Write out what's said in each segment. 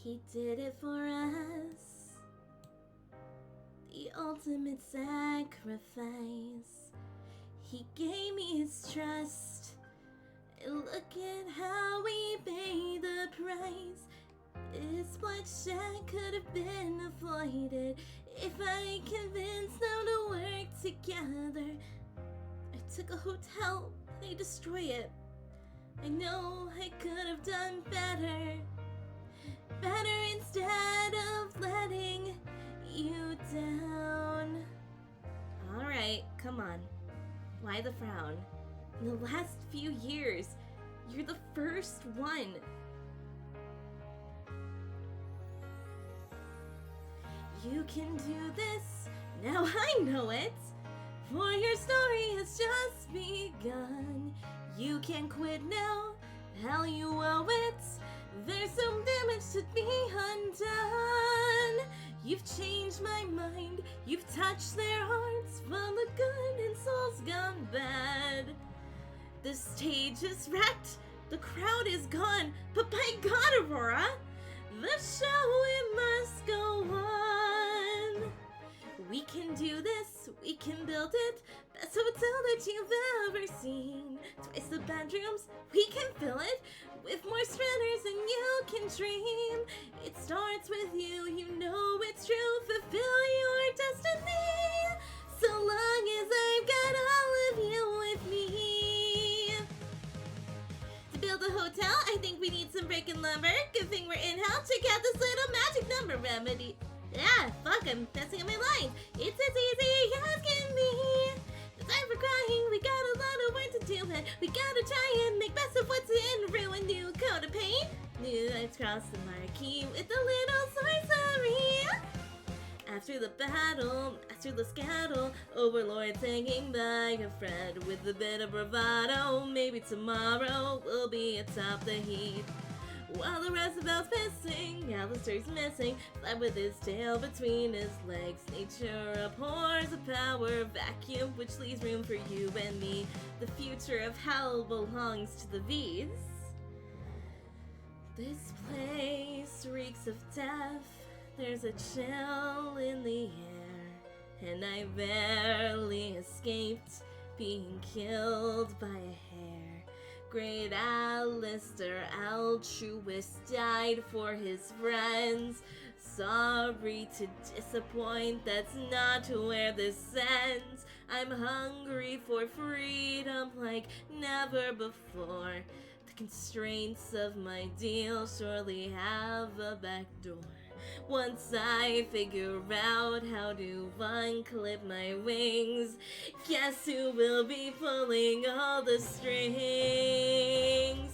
He did it for us. The ultimate sacrifice. He gave me his trust. And look at how we paid the price. This bloodshed could have been avoided if I convinced them to work together. I took a hotel and I destroyed it. I know I could have done better. Better instead of letting you down. Alright, come on. Why the frown? In the last few years, you're the first one. You can do this, now I know it. For your story has just begun. You can quit now, hell you owe it. There's some damage to be undone. You've changed my mind, you've touched their hearts from the good and souls gone bad. The stage is wrecked, the crowd is gone, but by God, Aurora, the show, it must go on. We can do this, we can build it, best hotel that you've ever seen. Twice the bedrooms, we can fill it with more streamers than you can dream. It starts with you, you know it's true, fulfill your destiny. So long as I've got all of you with me. To build a hotel, I think we need some brick and lumber. Good thing we're in-house, check out this little magic number remedy. Yeah, fuck, I'm messing up my lines. It's as easy as can be. The time for crying, we got a lot of work to do, but we gotta try and make best of what's in. Ruin new coat of paint. New lights cross the marquee with a little sorcery. After the battle, after the scattle, Overlord hanging by a thread with a bit of bravado. Maybe tomorrow we'll be atop the heap. While the rest of us missing, Alistair's missing, flat with his tail between his legs. Nature abhors a power vacuum, which leaves room for you and me. The future of hell belongs to the V's. This place reeks of death. There's a chill in the air, and I barely escaped being killed by a hair. Great Alistair, altruist, died for his friends. Sorry to disappoint, that's not where this ends. I'm hungry for freedom like never before. The constraints of my deal surely have a back door. Once I figure out how to unclip my wings, guess who will be pulling all the strings?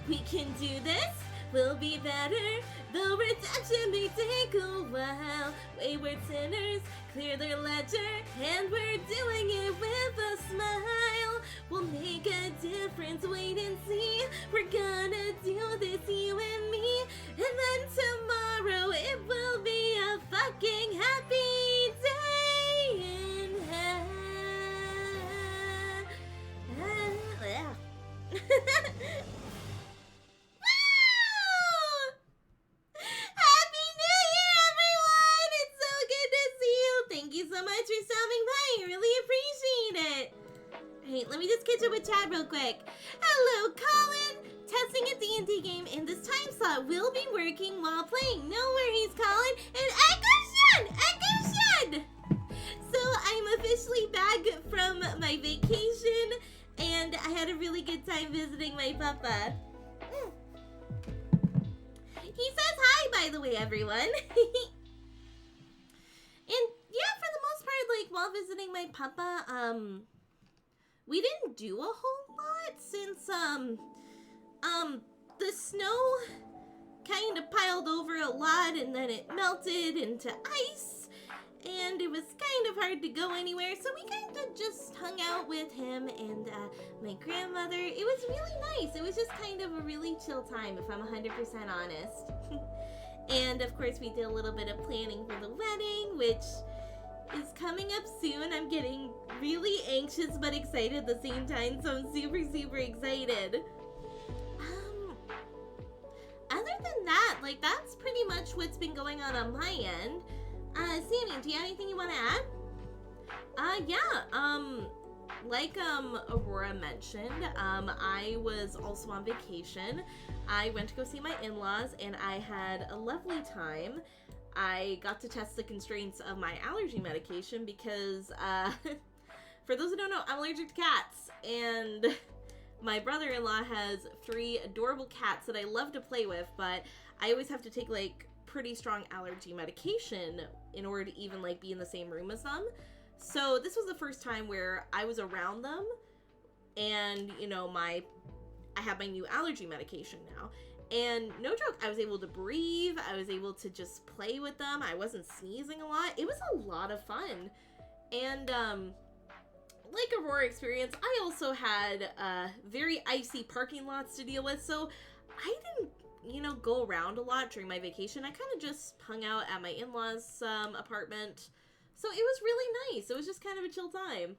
We can do this, we'll be better, though redemption may take a while. Wayward sinners clear their ledger, and we're doing it with a smile. We'll make a difference, wait and see. We're gonna do this, you and me. And then tomorrow it will be a fucking happy day in hell. Happy New Year, everyone! It's so good to see you. Thank you so much for stopping by. I really appreciate it. Alright, let me just catch up with chat real quick. Hello, Colin! Testing a D&D game in this time slot will be working while playing. No worries, Colin. And Echo Shun! So I'm officially back from my vacation, and I had a really good time visiting my papa. He says hi, by the way, everyone. And yeah, for the most part, like, while visiting my papa, we didn't do a whole lot since, the snow kind of piled over a lot, and then it melted into ice, and it was kind of hard to go anywhere, so we kind of just hung out with him and my grandmother. It was really nice. It was just kind of a really chill time, if I'm 100% honest. And of course we did a little bit of planning for the wedding, which is coming up soon. I'm getting really anxious but excited at the same time, so I'm super, super excited. Other than than that, like, that's pretty much what's been going on my end. Sammy, do you have anything you want to add? Like Aurora mentioned, I was also on vacation. I went to go see my in-laws, and I had a lovely time. I got to test the constraints of my allergy medication because, for those who don't know, I'm allergic to cats, and my brother-in-law has 3 adorable cats that I love to play with, but I always have to take, like, pretty strong allergy medication in order to even, like, be in the same room as them. So this was the first time where I was around them, and, you know, I have my new allergy medication now. And no joke, I was able to breathe, I was able to just play with them, I wasn't sneezing a lot. It was a lot of fun. And, like Aurora experience, I also had very icy parking lots to deal with, so I didn't, you know, go around a lot during my vacation. I kind of just hung out at my in-laws' apartment, so it was really nice. It was just kind of a chill time.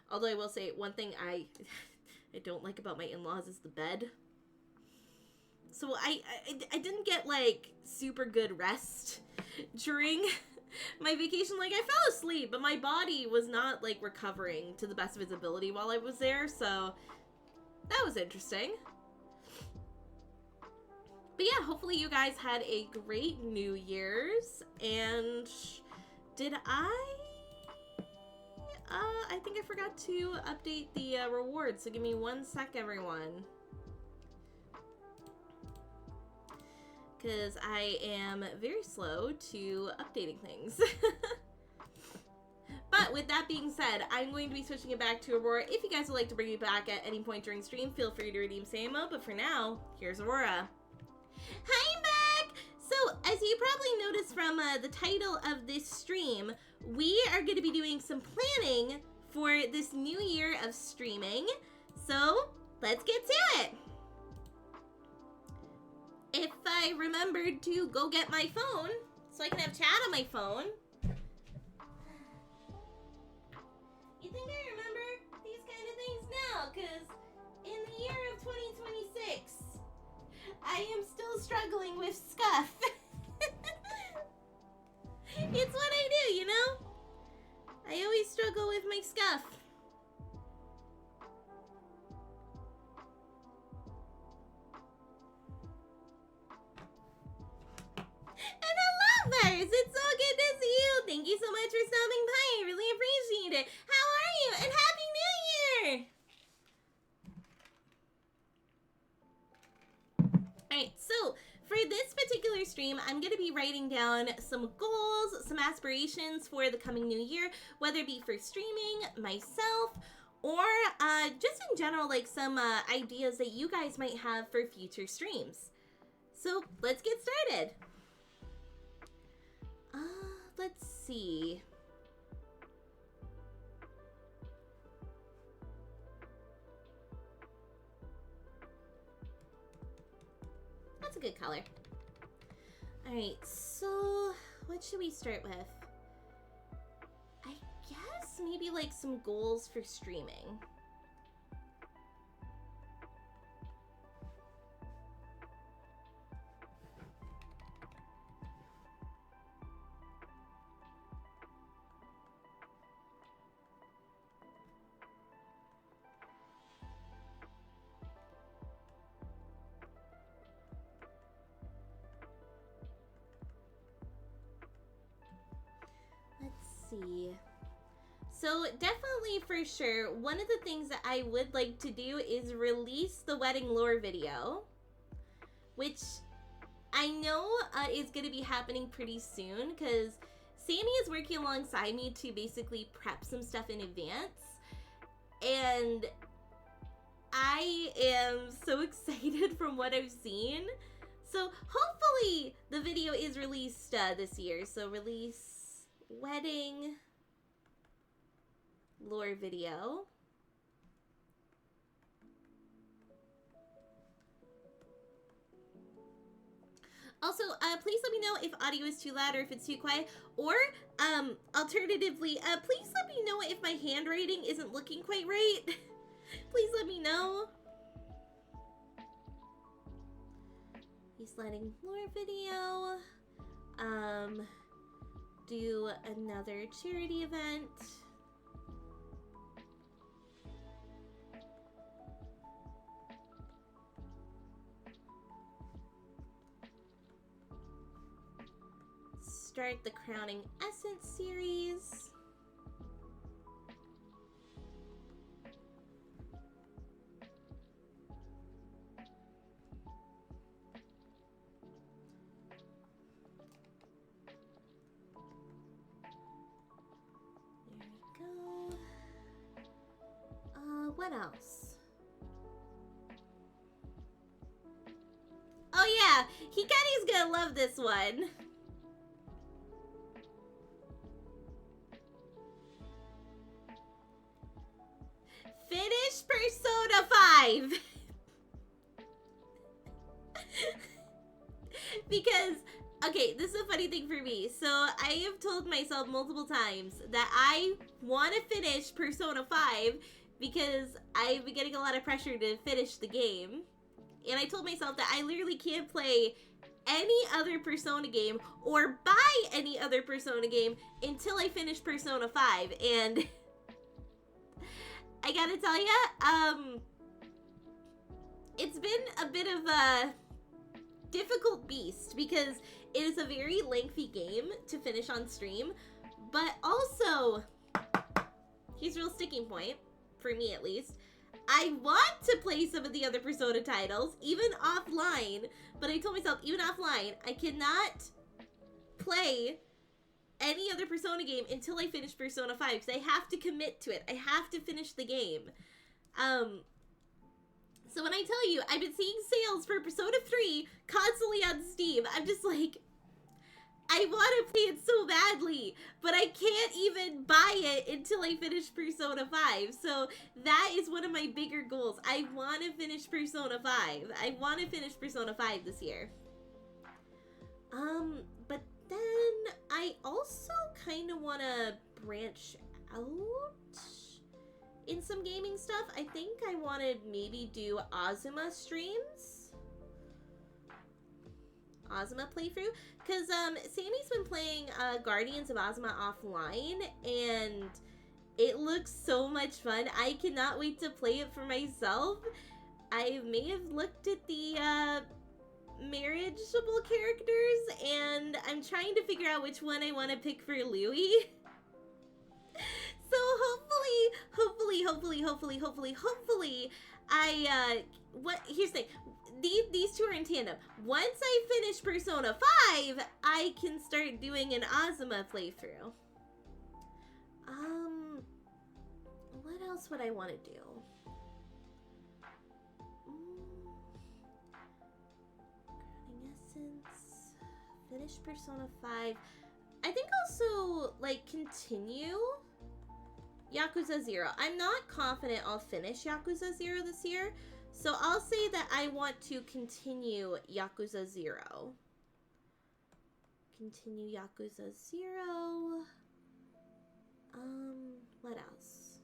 Although I will say, one thing I don't like about my in-laws is the bed. So I didn't get, like, super good rest during my vacation. Like, I fell asleep, but my body was not, like, recovering to the best of its ability while I was there, so that was interesting. But yeah, hopefully you guys had a great New Year's, and did I think I forgot to update the rewards, so give me 1 sec, everyone. Because I am very slow to updating things. But with that being said, I'm going to be switching it back to Aurora. If you guys would like to bring me back at any point during stream, feel free to redeem Samo. But for now, here's Aurora. Hi, I'm back! So, as you probably noticed from the title of this stream, we are going to be doing some planning for this new year of streaming. So, let's get to it! If I remembered to go get my phone, so I can have chat on my phone. You think I remember these kind of things now? Because in the year of 2026, I am still struggling with scuff. It's what I do, you know? I always struggle with my scuff. And hello, Bars! It's so good to see you! Thank you so much for stopping by. I really appreciate it. How are you? And Happy New Year! Alright, so for this particular stream, I'm going to be writing down some goals, some aspirations for the coming new year, whether it be for streaming, myself, or just in general, like some ideas that you guys might have for future streams. So let's get started. Let's see. That's a good color. Alright, so what should we start with? I guess maybe like some goals for streaming. See. So definitely for sure, one of the things that I would like to do is release the wedding lore video, which I know is going to be happening pretty soon because Sammy is working alongside me to basically prep some stuff in advance, and I am so excited from what I've seen. So hopefully the video is released this year. So release wedding lore video. Also, please let me know if audio is too loud or if it's too quiet, or alternatively, please let me know if my handwriting isn't looking quite right. Please let me know. He's letting more video. Do another charity event. Start the Crowning Essence series. What else? Oh yeah, Hikari's gonna love this one. Finish Persona 5! Because, okay, this is a funny thing for me. So I have told myself multiple times that I want to finish Persona 5 because I've been getting a lot of pressure to finish the game. And I told myself that I literally can't play any other Persona game or buy any other Persona game until I finish Persona 5. And I gotta tell ya, it's been a bit of a difficult beast because it is a very lengthy game to finish on stream, but also, here's a real sticking point, for me at least, I want to play some of the other Persona titles, even offline, but I told myself, even offline, I cannot play any other Persona game until I finish Persona 5, because I have to commit to it. I have to finish the game. So when I tell you, I've been seeing sales for Persona 3 constantly on Steam, I'm just like, I want to play it so badly, but I can't even buy it until I finish Persona 5. So that is one of my bigger goals. I want to finish Persona 5. I want to finish Persona 5 this year. But then I also kind of want to branch out in some gaming stuff. I think I want to maybe do Azuma streams. Azuma playthrough. Because Sammy's been playing Guardians of Azuma offline, and it looks so much fun. I cannot wait to play it for myself. I may have looked at the marriageable characters, and I'm trying to figure out which one I want to pick for Louis. So hopefully, here's the thing. These two are in tandem. Once I finish Persona 5, I can start doing an Azuma playthrough. What else would I want to do? Crowning Essence. Finish Persona 5. I think also, like, continue Yakuza 0. I'm not confident I'll finish Yakuza 0 this year, so I'll say that I want to continue Yakuza 0. Continue Yakuza 0. What else?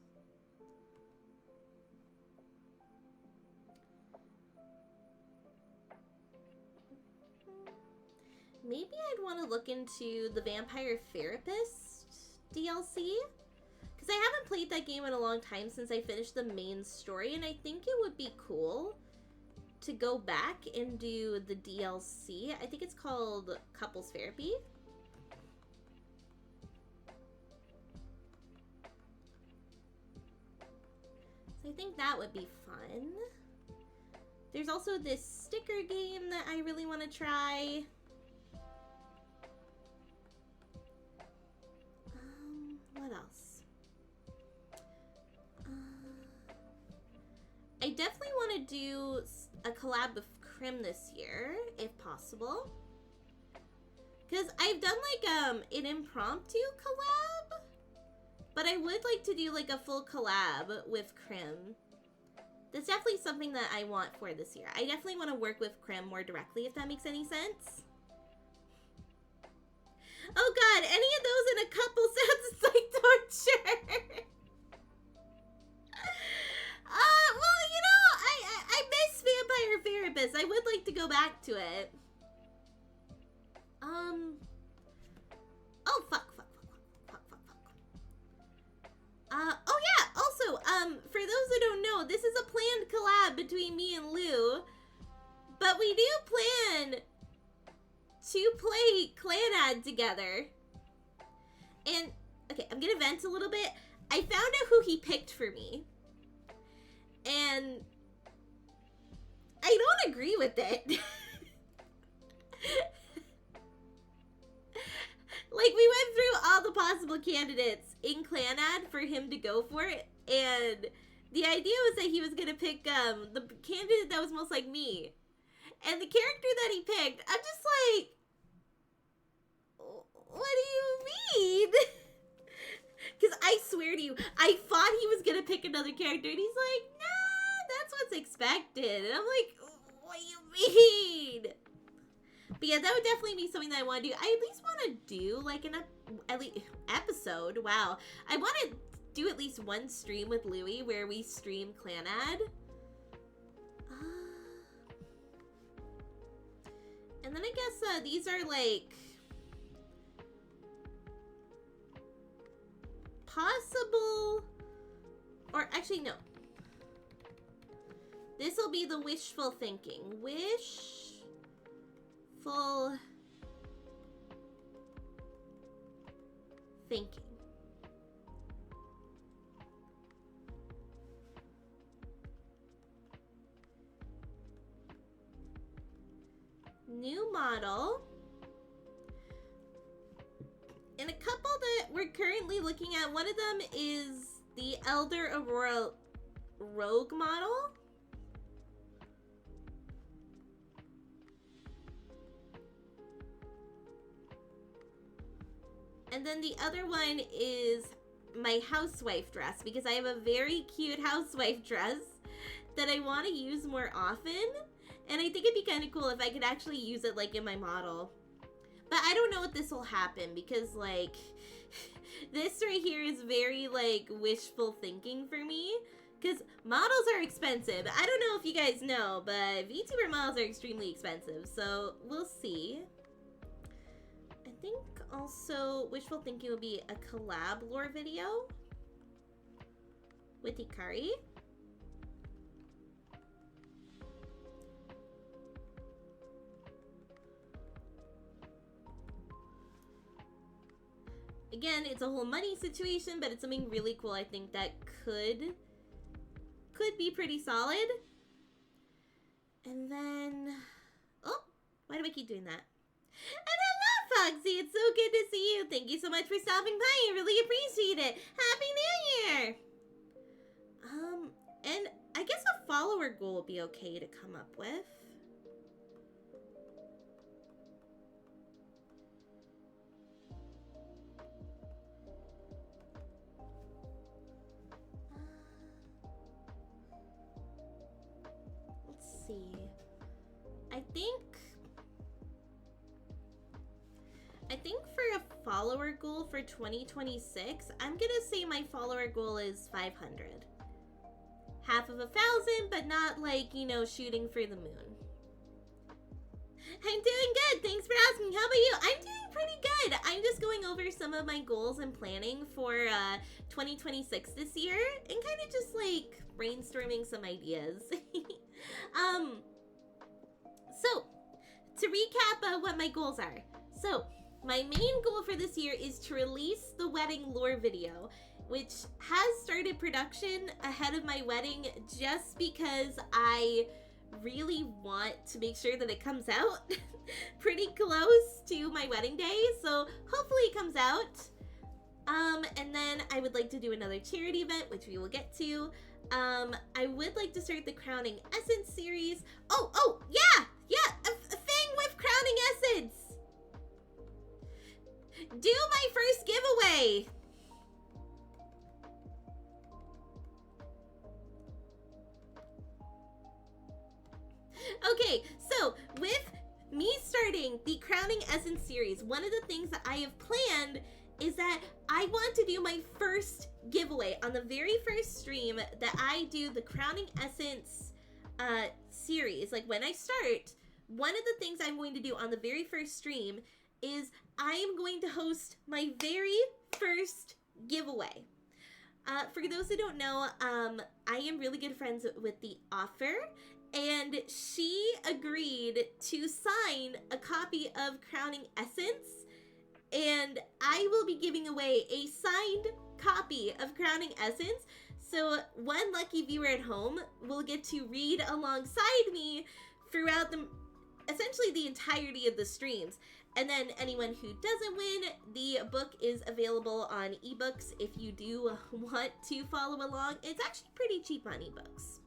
Maybe I'd want to look into the Vampire Therapist DLC. Because I haven't played that game in a long time since I finished the main story, and I think it would be cool to go back and do the DLC. I think it's called Couples Therapy. So I think that would be fun. There's also this sticker game that I really want to try. What else? I definitely want to do a collab with Crim this year, if possible. Because I've done like an impromptu collab, but I would like to do like a full collab with Crim. That's definitely something that I want for this year. I definitely want to work with Crim more directly, if that makes any sense. Oh god, any of those in a couple sounds like torture. Well, you know, I miss Vampire Therapist. I would like to go back to it. Clanad together. And, okay, I'm gonna vent a little bit. I found out who he picked for me. And I don't agree with it. Like, we went through all the possible candidates in Clanad for him to go for it, and the idea was that he was gonna pick the candidate that was most like me. And the character that he picked, I'm just like, what do you mean? Because I swear to you, I thought he was gonna pick another character, and he's like, nah, that's what's expected. And I'm like, what do you mean? But yeah, that would definitely be something that I want to do. I at least want to do like an episode. Wow. I want to do at least one stream with Louie where we stream Clanad. And then I guess these are like possible, or actually no. This will be the wishful thinking. Wishful thinking. New model. And a couple that we're currently looking at, one of them is the Elder Aurora Rogue model. And then the other one is my housewife dress, because I have a very cute housewife dress that I want to use more often. And I think it'd be kind of cool if I could actually use it like in my model. But I don't know if this will happen because like this right here is very like wishful thinking for me. Because models are expensive. I don't know if you guys know, but VTuber models are extremely expensive. So we'll see. I think also wishful thinking will be a collab lore video with Ikari. Again, it's a whole money situation, but it's something really cool I think that could be pretty solid. And then, oh, why do I keep doing that? And hello, Foxy, it's so good to see you. Thank you so much for stopping by. I really appreciate it. Happy New Year! And I guess a follower goal would be okay to come up with. See, I think for a follower goal for 2026, I'm gonna say my follower goal is 500. Half of 1,000, but not like, you know, shooting for the moon. I'm doing good. Thanks for asking. How about you? I'm doing pretty good. I'm just going over some of my goals and planning for 2026 this year and kind of just like brainstorming some ideas. So to recap what my goals are. So my main goal for this year is to release the wedding lore video, which has started production ahead of my wedding just because I really want to make sure that it comes out pretty close to my wedding day. So hopefully it comes out. And then I would like to do another charity event, which we will get to. I would like to start the Crowning Essence series. Oh, yeah, a thing with Crowning Essence. Do my first giveaway. Okay, so with me starting the Crowning Essence series, one of the things that I have planned is that I want to do my first giveaway on the very first stream that I do the Crowning Essence series. Like when I start, one of the things I'm going to do on the very first stream is I am going to host my very first giveaway. For those who don't know, I am really good friends with the author, and she agreed to sign a copy of Crowning Essence and I will be giving away a signed copy of Crowning Essence. So one lucky viewer at home will get to read alongside me throughout essentially the entirety of the streams. And then anyone who doesn't win, the book is available on ebooks if you do want to follow along. It's actually pretty cheap on ebooks.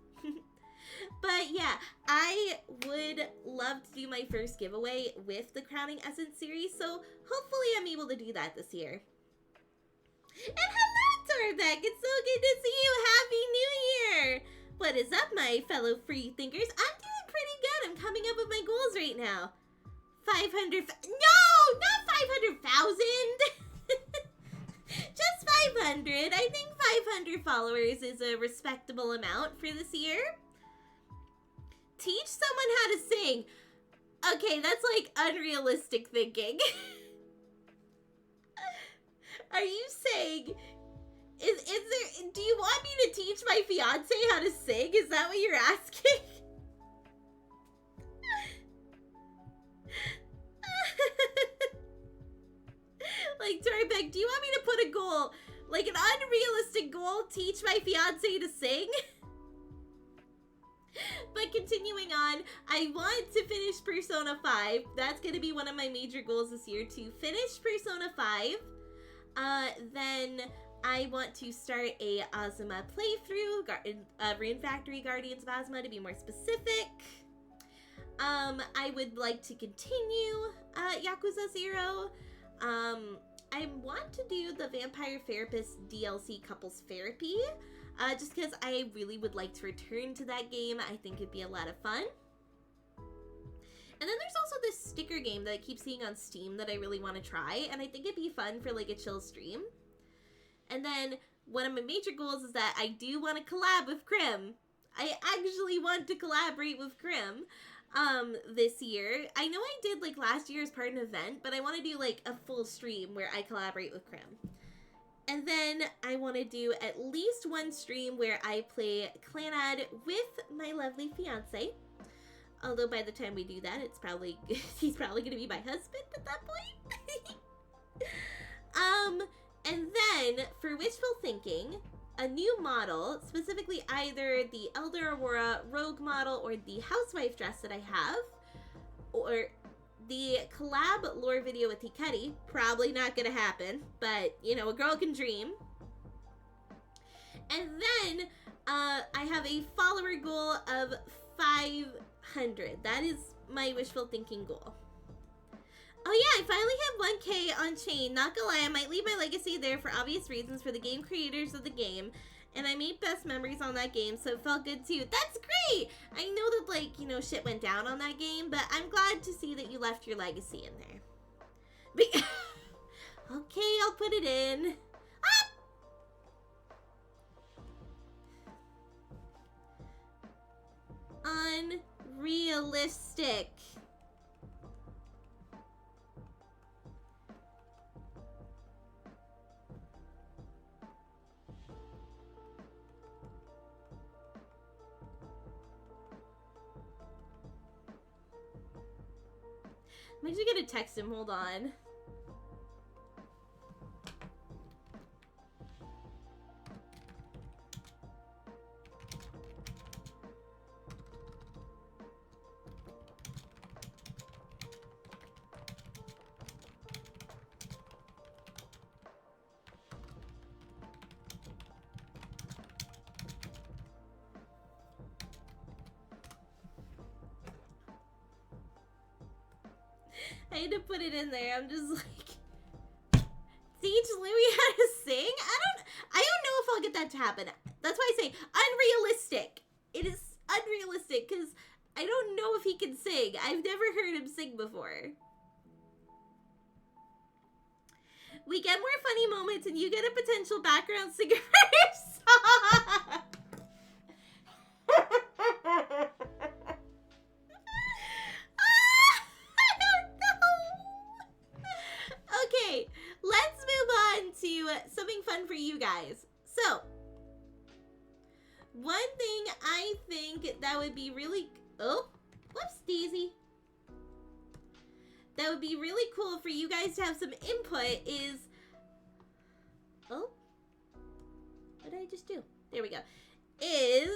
But yeah, I would love to do my first giveaway with the Crowning Essence series, so hopefully I'm able to do that this year. And hello, Torbeck! It's so good to see you! Happy New Year! What is up, my fellow free thinkers? I'm doing pretty good. I'm coming up with my goals right now. 500... No! Not 500,000! Just 500. I think 500 followers is a respectable amount for this year. Teach someone how to sing. Okay, that's like unrealistic thinking. Are you saying... Is there... Do you want me to teach my fiance how to sing? Is that what you're asking? Like, Torbeck, do you want me to put a goal, like an unrealistic goal, teach my fiance to sing? But continuing on, I want to finish Persona 5. That's going to be one of my major goals this year, to finish Persona 5. Then I want to start a Azuma playthrough, Rune Factory Guardians of Azuma to be more specific. I would like to continue Yakuza 0. I want to do the Vampire Therapist DLC Couples Therapy, just because I really would like to return to that game. I think it'd be a lot of fun. And then there's also this sticker game that I keep seeing on Steam that I really want to try, and I think it'd be fun for like a chill stream. And then one of my major goals is that I do want to collab with Krim. I actually want to collaborate with Krim this year. I know I did like last year as part of an event, but I want to do like a full stream where I collaborate with Krim. And then I want to do at least one stream where I play Clanad with my lovely fiance. Although by the time we do that, it's probably he's probably gonna be my husband at that point. And then for wishful thinking, a new model, specifically either the Elder Aurora Rogue model or the housewife dress that I have, or the collab lore video with Hikari, probably not gonna happen, but you know, a girl can dream. And then I have a follower goal of 500. That is my wishful thinking goal. Oh yeah, I finally have 1K on chain. Not gonna lie, I might leave my legacy there for obvious reasons for the game creators of the game. And I made best memories on that game, so it felt good too. That's great! I know that, like, you know, shit went down on that game, but I'm glad to see that you left your legacy in there. Okay, I'll put it in. Ah! Unrealistic. I'm actually gonna text him, hold on. I had to put it in there. I'm just like, teach Louis how to sing? I don't know if I'll get that to happen. That's why I say unrealistic. It is unrealistic because I don't know if he can sing. I've never heard him sing before. We get more funny moments and you get a potential background singer for your song. Okay, let's move on to something fun for you guys. So, one thing I think that would be really... Oh, whoops, Daisy. that would be really cool for you guys to have some input is... Oh. What did I just do? There we go. Is...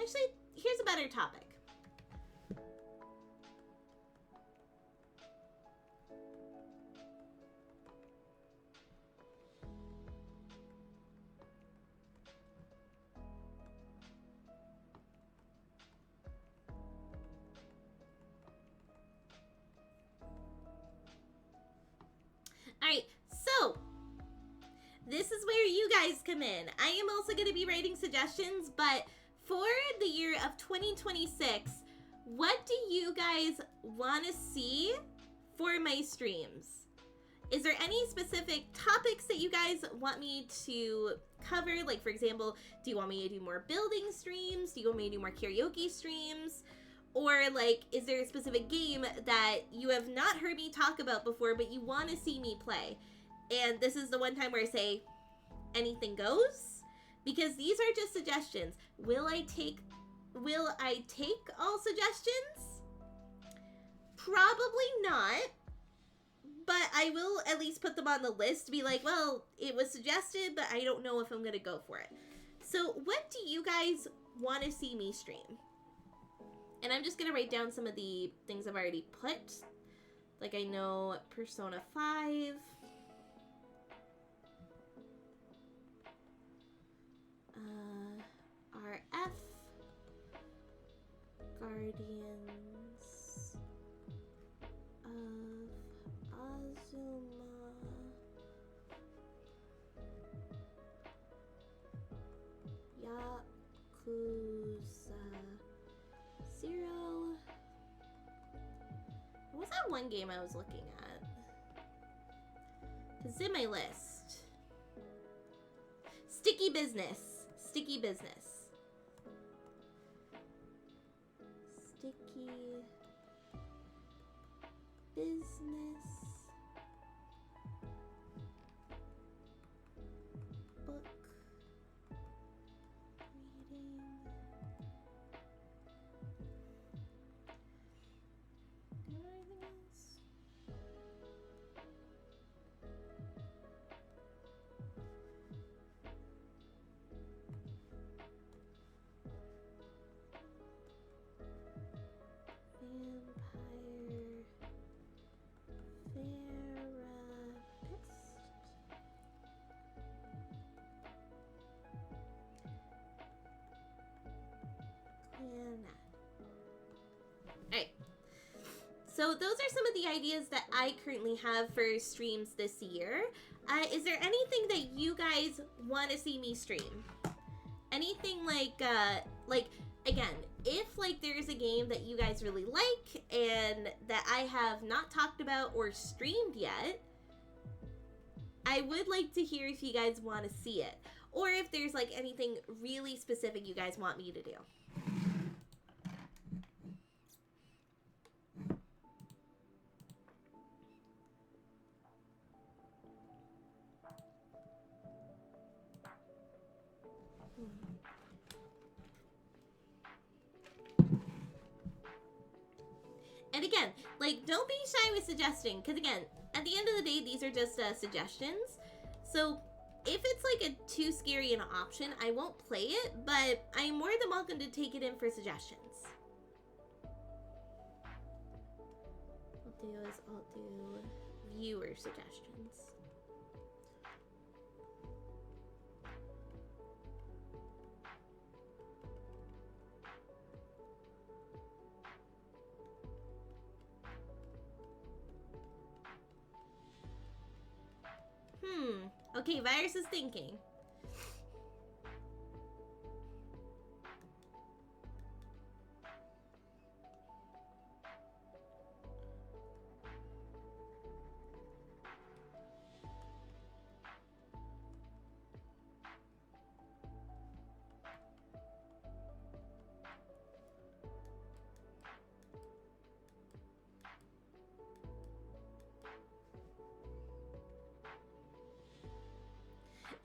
Actually, here's a better topic. Alright, so this is where you guys come in. I am also going to be writing suggestions, but for the year of 2026, what do you guys want to see for my streams? Is there any specific topics that you guys want me to cover? Like, for example, do you want me to do more building streams? Do you want me to do more karaoke streams? Or, like, is there a specific game that you have not heard me talk about before, but you want to see me play? And this is the one time where I say, anything goes? Because these are just suggestions. Will I take all suggestions? Probably not. But I will at least put them on the list to be like, well, it was suggested, but I don't know if I'm going to go for it. So what do you guys want to see me stream? And I'm just going to write down some of the things I've already put. Like, I know Persona 5. RF. Guardians of Azuma. Yakuza 0. What was that one game I was looking at? It's in my list. Sticky Business. Sticky Business. Sticky Business. Book. Reading. Do you know anything else? Alright, so those are some of the ideas that I currently have for streams this year. Is there anything that you guys want to see me stream? Anything like, again, if there's a game that you guys really like and that I have not talked about or streamed yet, I would like to hear if you guys want to see it. Or if there's anything really specific you guys want me to do. And again, don't be shy with suggesting, because again, at the end of the day, these are just suggestions. So if it's a too scary an option, I won't play it, but I'm more than welcome to take it in for suggestions. I'll do viewer suggestions. Okay, Virus is thinking.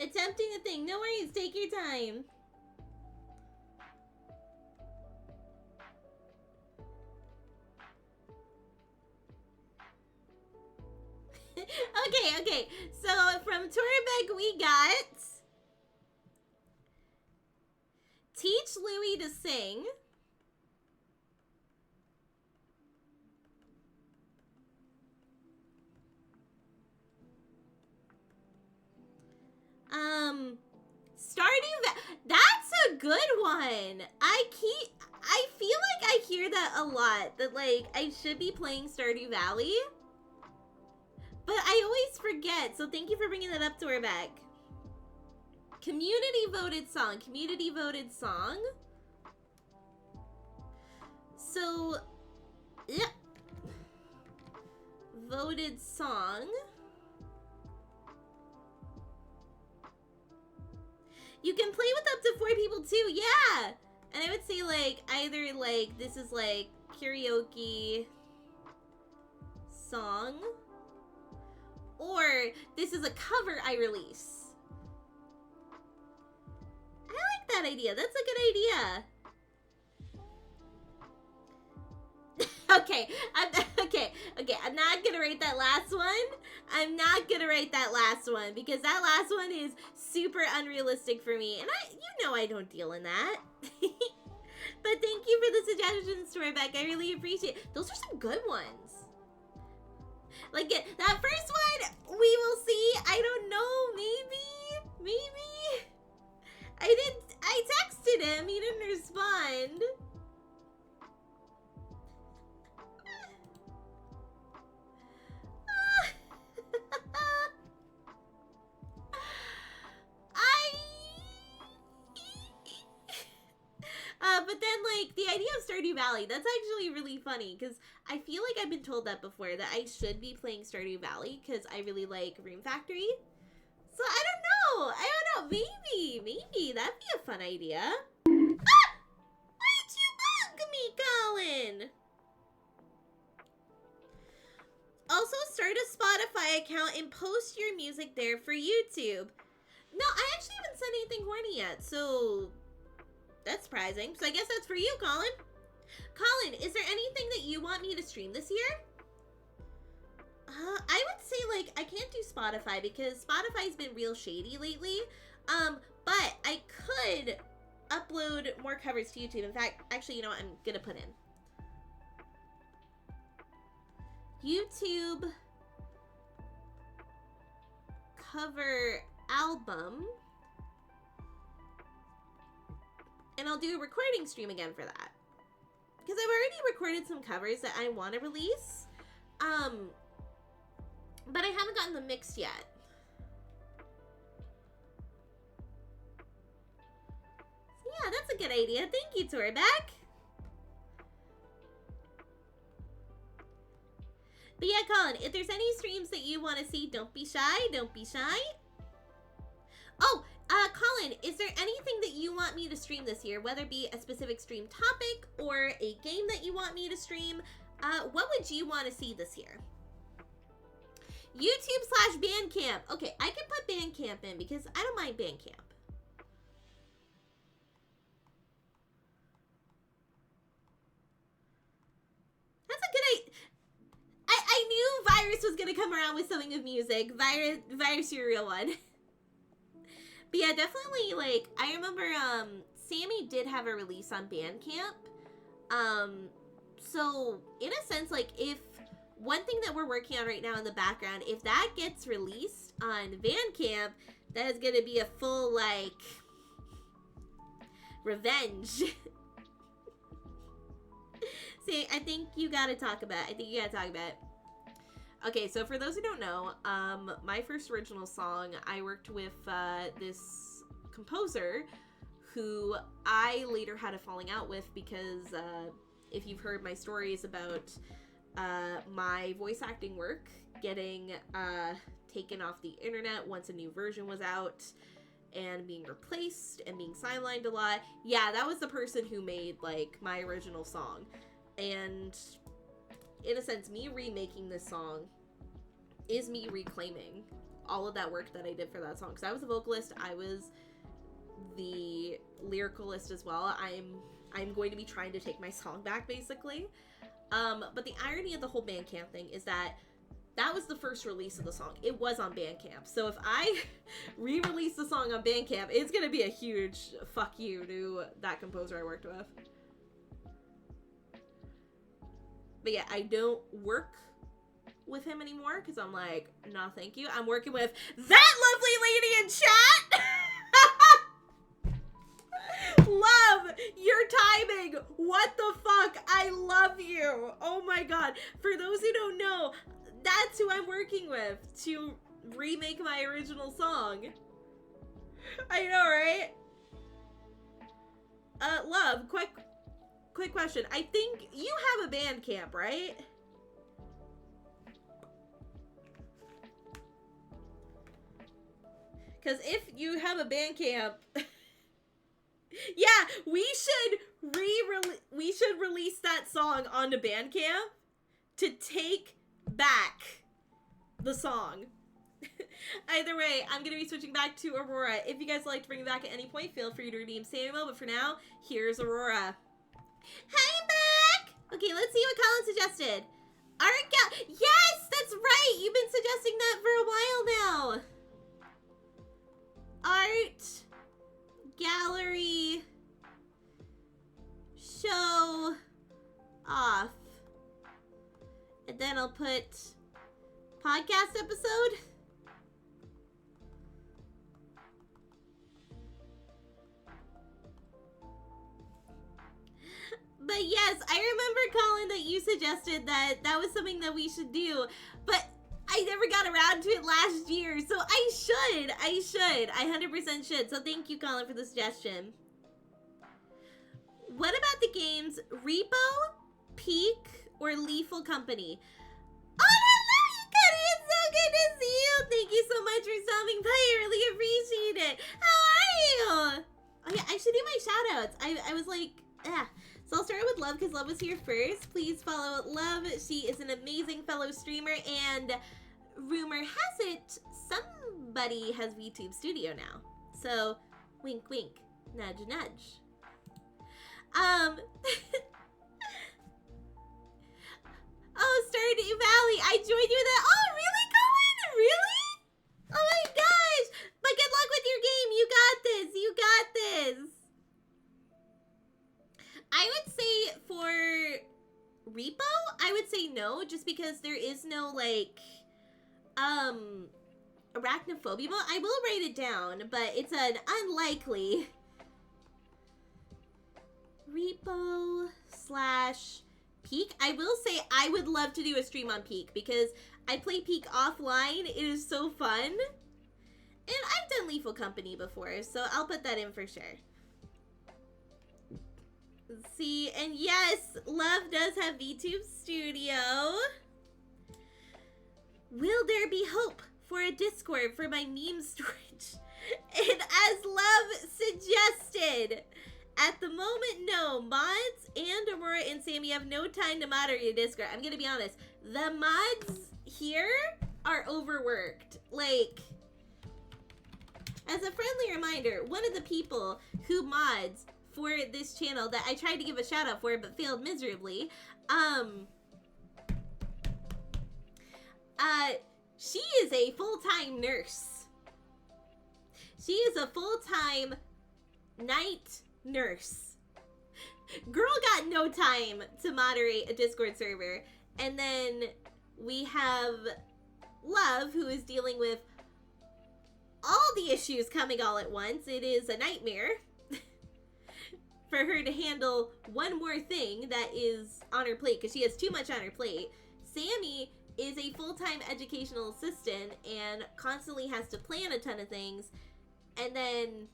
Attempting a thing. No worries, take your time. Okay. So from Torbeck we got Teach Louie to Sing. That's a good one. I feel like I hear that a lot, that like I should be playing Stardew Valley. But I always forget, so thank you for bringing that up, Torbeck. Community voted song. So, yeah. Voted song. You can play with up to 4 people too, yeah! And I would say like, either like, this is like karaoke song, or this is a cover I release. I like that idea. That's a good idea. Okay, I'm not gonna rate that last one. Because that last one is super unrealistic for me. And you know I don't deal in that. But thank you for the suggestions, Torbeck. I really appreciate it. Those are some good ones. Like, that first one, we will see. I don't know, maybe. I texted him, he didn't respond. But then, like, the idea of Stardew Valley, that's actually really funny, because I feel like I've been told that before, that I should be playing Stardew Valley, because I really like Room Factory. So, I don't know, maybe, that'd be a fun idea. Ah! Why'd you bug me, Colin? Also, start a Spotify account and post your music there for YouTube. No, I actually haven't said anything horny yet, so that's surprising. So I guess that's for you, Colin. Colin, is there anything that you want me to stream this year? I would say, like, I can't do Spotify because Spotify's been real shady lately. But I could upload more covers to YouTube. In fact, actually, you know what? I'm gonna put in YouTube cover album. And I'll do a recording stream again for that. Because I've already recorded some covers that I want to release. But I haven't gotten them mixed yet. So yeah, that's a good idea. Thank you, Torbeck. But yeah, Colin, if there's any streams that you want to see, don't be shy. Oh, Colin, is there anything that you want me to stream this year? Whether it be a specific stream topic or a game that you want me to stream, what would you want to see this year? YouTube/Bandcamp. Okay, I can put Bandcamp in because I don't mind Bandcamp. That's a good idea. I knew Virus was gonna come around with something of music. Virus, you're a real one. But yeah, definitely, like, I remember, Sammy did have a release on Bandcamp. So, in a sense, like, if one thing that we're working on right now in the background, if that gets released on Bandcamp, that is gonna be a full, like, revenge. See, I think you gotta talk about it. Okay, so for those who don't know, my first original song, I worked with this composer who I later had a falling out with because if you've heard my stories about my voice acting work getting taken off the internet once a new version was out and being replaced and being sidelined a lot, yeah, that was the person who made, like, my original song. And in a sense, me remaking this song is me reclaiming all of that work that I did for that song. Because I was a vocalist, I was the lyricalist as well. I'm going to be trying to take my song back, basically. But the irony of the whole Bandcamp thing is that was the first release of the song. It was on Bandcamp. So if I re-release the song on Bandcamp, it's going to be a huge fuck you to that composer I worked with. But yeah, I don't work with him anymore because I'm like, nah, thank you. I'm working with that lovely lady in chat. Love your timing. What the fuck? I love you. Oh my god. For those who don't know, that's who I'm working with to remake my original song. I know, right? Love, quick question. I think you have a Bandcamp, right? Because if you have a Bandcamp, yeah, we should release that song onto Bandcamp to take back the song. Either way, I'm going to be switching back to Aurora. If you guys would like to bring it back at any point, feel free to redeem Samuel, but for now, here's Aurora. Hi, back! Okay, let's see what Colin suggested. Art Gallery. Yes, that's right! You've been suggesting that for a while now. Art Gallery show off. And then I'll put podcast episode. But yes, I remember, Colin, that you suggested that was something that we should do. But I never got around to it last year, so I should. I 100% should. So thank you, Colin, for the suggestion. What about the games Repo, Peak, or Lethal Company? Oh, hello, you Cody. It's so good to see you. Thank you so much for stopping by. I really appreciate it. How are you? Oh, yeah, I should do my shout-outs. I was like, ah. So I'll start with Love because Love was here first. Please follow Love. She is an amazing fellow streamer, and rumor has it somebody has VTube Studio now. So wink wink, nudge nudge. Oh, Stardew Valley, I joined you in that. Oh, really, Colin? Really? Oh my gosh. But good luck with your game. You got this. You got this. I would say for Repo, I would say no, just because there is no, like, arachnophobia. Well, I will write it down, but it's an unlikely. Repo / Peak. I will say I would love to do a stream on Peak, because I play Peak offline. It is so fun. And I've done Lethal Company before, so I'll put that in for sure. See, and yes, Love does have VTube Studio. Will there be hope for a Discord for my meme storage? And as Love suggested, at the moment, no. Mods and Aurora and Sammy have no time to moderate a Discord. I'm gonna be honest. The mods here are overworked. Like, as a friendly reminder, one of the people who mods for this channel that I tried to give a shout out for but failed miserably, she is a full-time nurse. She is a full-time night nurse. Girl got no time to moderate a Discord server. And then we have Love, who is dealing with all the issues coming all at once. It is a nightmare for her to handle one more thing that is on her plate, because she has too much on her plate. Sammy is a full-time educational assistant and constantly has to plan a ton of things. And then,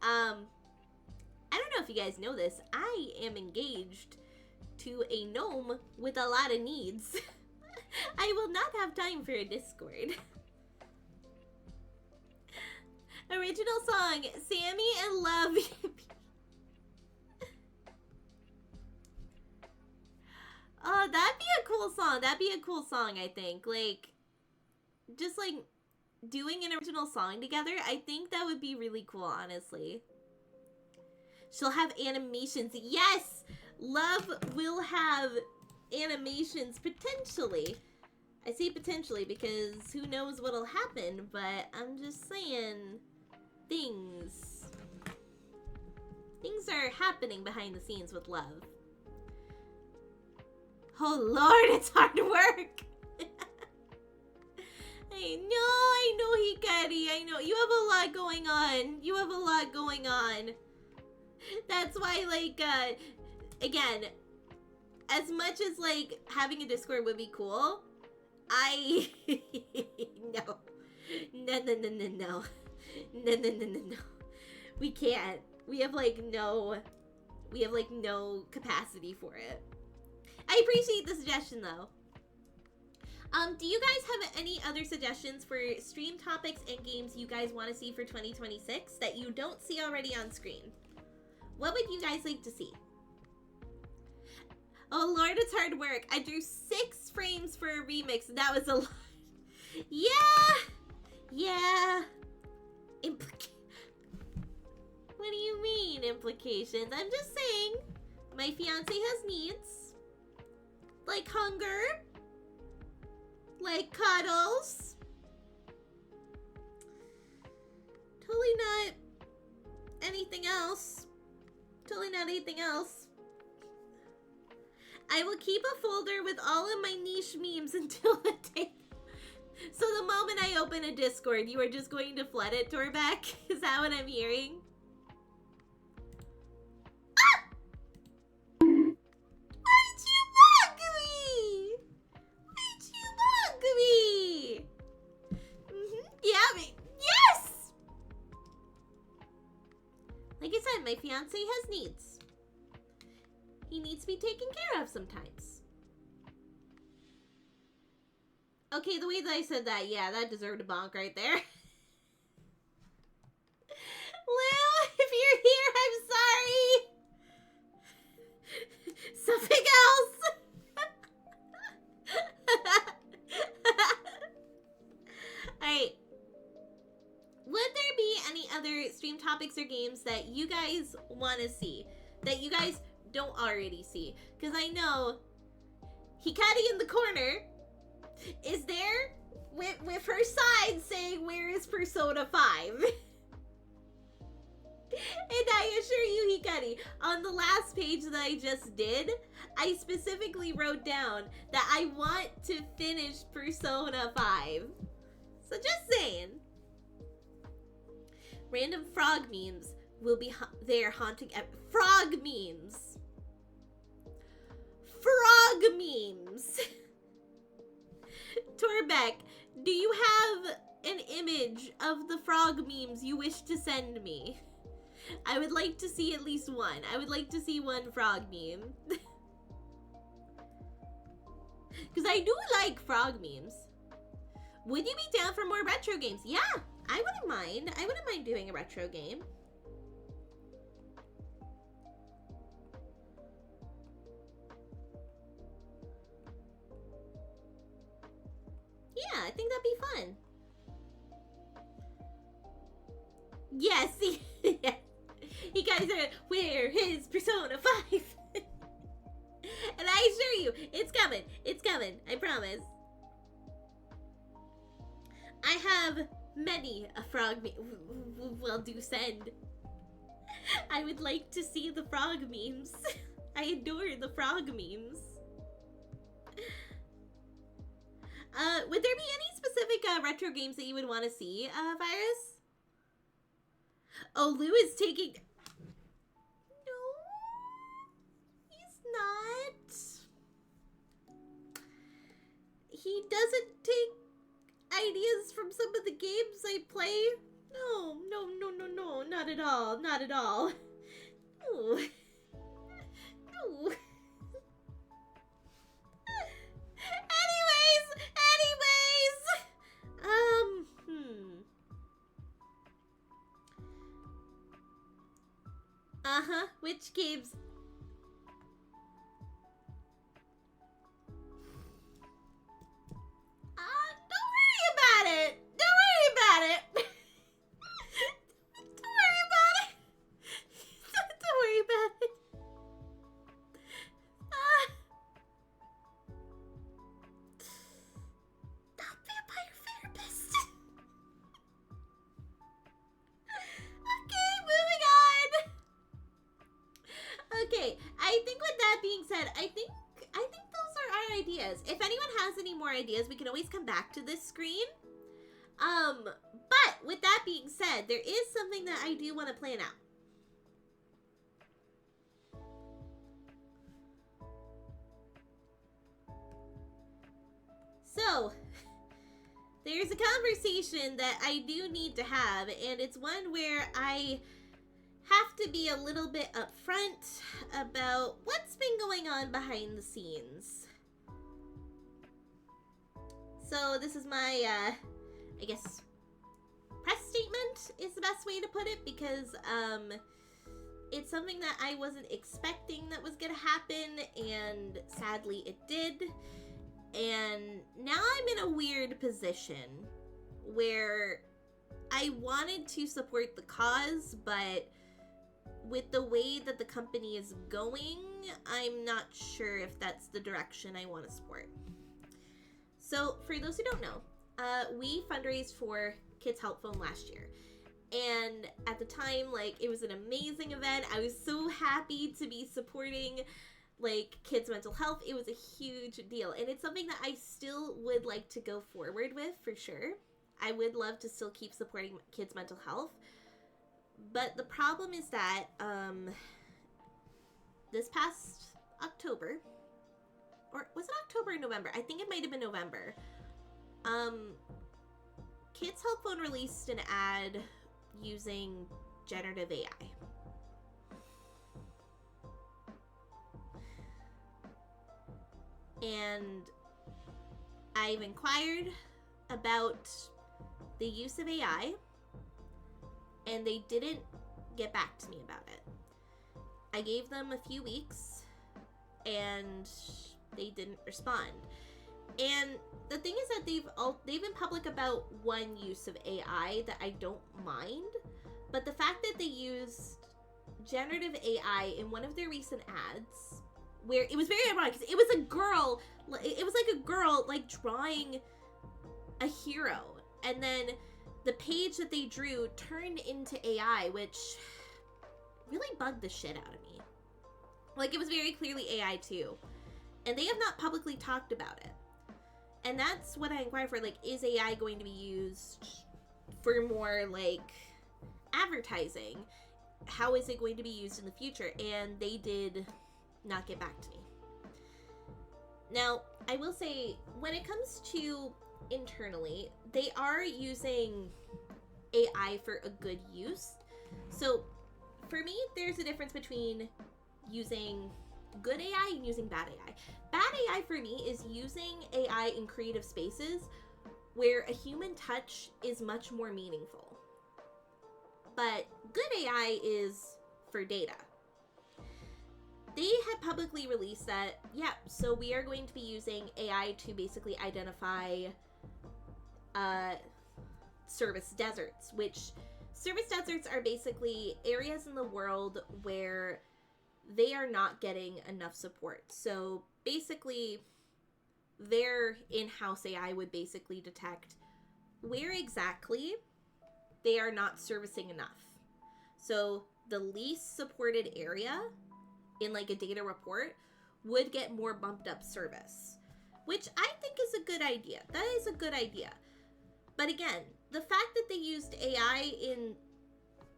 I don't know if you guys know this, I am engaged to a gnome with a lot of needs. I will not have time for a Discord. Original song, Sammy and Love. Oh, that'd be a cool song. That'd be a cool song, I think. Like, just like doing an original song together, I think that would be really cool, honestly. She'll have animations. Yes! Love will have animations, potentially. I say potentially because who knows what'll happen, but I'm just saying things are happening behind the scenes with Love. Oh Lord, it's hard work! I know, Hikari, I know. You have a lot going on. You have a lot going on. That's why, like, again, as much as, like, having a Discord would be cool, no. No. We can't. We have, like, no capacity for it. I appreciate the suggestion, though. Do you guys have any other suggestions for stream topics and games you guys want to see for 2026 that you don't see already on screen? What would you guys like to see? Oh Lord, it's hard work. I drew 6 frames for a remix. That was a lot. Yeah. What do you mean, implications? I'm just saying, my fiance has needs. Like hunger. Like cuddles. Totally not anything else. Totally not anything else. I will keep a folder with all of my niche memes until the day. So the moment I open a Discord, you are just going to flood it, Torbeck? Is that what I'm hearing? Ah! Why'd you bug me? Why'd you bug me? Yeah, yes! Like I said, my fiance has needs. He needs to be taken care of sometimes. Okay, the way that I said that, yeah, that deserved a bonk right there. Lou, if you're here, I'm sorry. Something else. Alright. Would there be any other stream topics or games that you guys want to see? That you guys don't already see? Because I know Hikari in the corner is there with her side saying, where is Persona 5? And I assure you, Hikari, on the last page that I just did, I specifically wrote down that I want to finish Persona 5. So just saying. Random frog memes will be there haunting frog memes. Frog memes. Torbeck, do you have an image of the frog memes you wish to send me? I would like to see at least one. I would like to see one frog meme. Because I do like frog memes. Would you be down for more retro games? Yeah, I wouldn't mind. I wouldn't mind doing a retro game. Yeah, I think that'd be fun. Yes, yeah. You guys are, where is Persona 5? And I assure you, it's coming. It's coming. I promise. I have many a frog well, do send. I would like to see the frog memes. I adore the frog memes. Would there be any specific retro games that you would want to see, Virus? Oh, Lou is taking... No, he's not. He doesn't take ideas from some of the games I play. No, not at all. Not at all. No. No. Which games? Don't worry about has any more ideas, we can always come back to this screen. But with that being said, there is something that I do want to plan out. So, there's a conversation that I do need to have, and it's one where I have to be a little bit upfront about what's been going on behind the scenes. So this is my, I guess, press statement is the best way to put it, because it's something that I wasn't expecting that was gonna happen, and sadly it did. And now I'm in a weird position where I wanted to support the cause, but with the way that the company is going, I'm not sure if that's the direction I want to support. So, for those who don't know, we fundraised for Kids Help Phone last year. And at the time, like, it was an amazing event. I was so happy to be supporting, like, kids' mental health. It was a huge deal. And it's something that I still would like to go forward with, for sure. I would love to still keep supporting kids' mental health. But the problem is that, this past October, or was it October or November? I think it might have been November. Kids Help Phone released an ad using generative AI. And I've inquired about the use of AI, and they didn't get back to me about it. I gave them a few weeks, and they didn't respond. And the thing is that they've been public about one use of AI that I don't mind, but the fact that they used generative AI in one of their recent ads, where it was very ironic, because it was a girl, it was like a girl, like, drawing a hero, and then the page that they drew turned into AI, which really bugged the shit out of me. Like, it was very clearly AI too. And they have not publicly talked about it. And that's what I inquired for, like, is AI going to be used for more, like, advertising? How is it going to be used in the future? And they did not get back to me. Now, I will say, when it comes to internally, they are using AI for a good use. So for me, there's a difference between using good AI and using bad AI. Bad AI for me is using AI in creative spaces where a human touch is much more meaningful. But good AI is for data. They had publicly released that, yeah, so we are going to be using AI to basically identify service deserts, which service deserts are basically areas in the world where they are not getting enough support. So basically, their in-house AI would basically detect where exactly they are not servicing enough. So the least supported area in, like, a data report would get more bumped up service, which I think is a good idea. That is a good idea. But again, the fact that they used AI in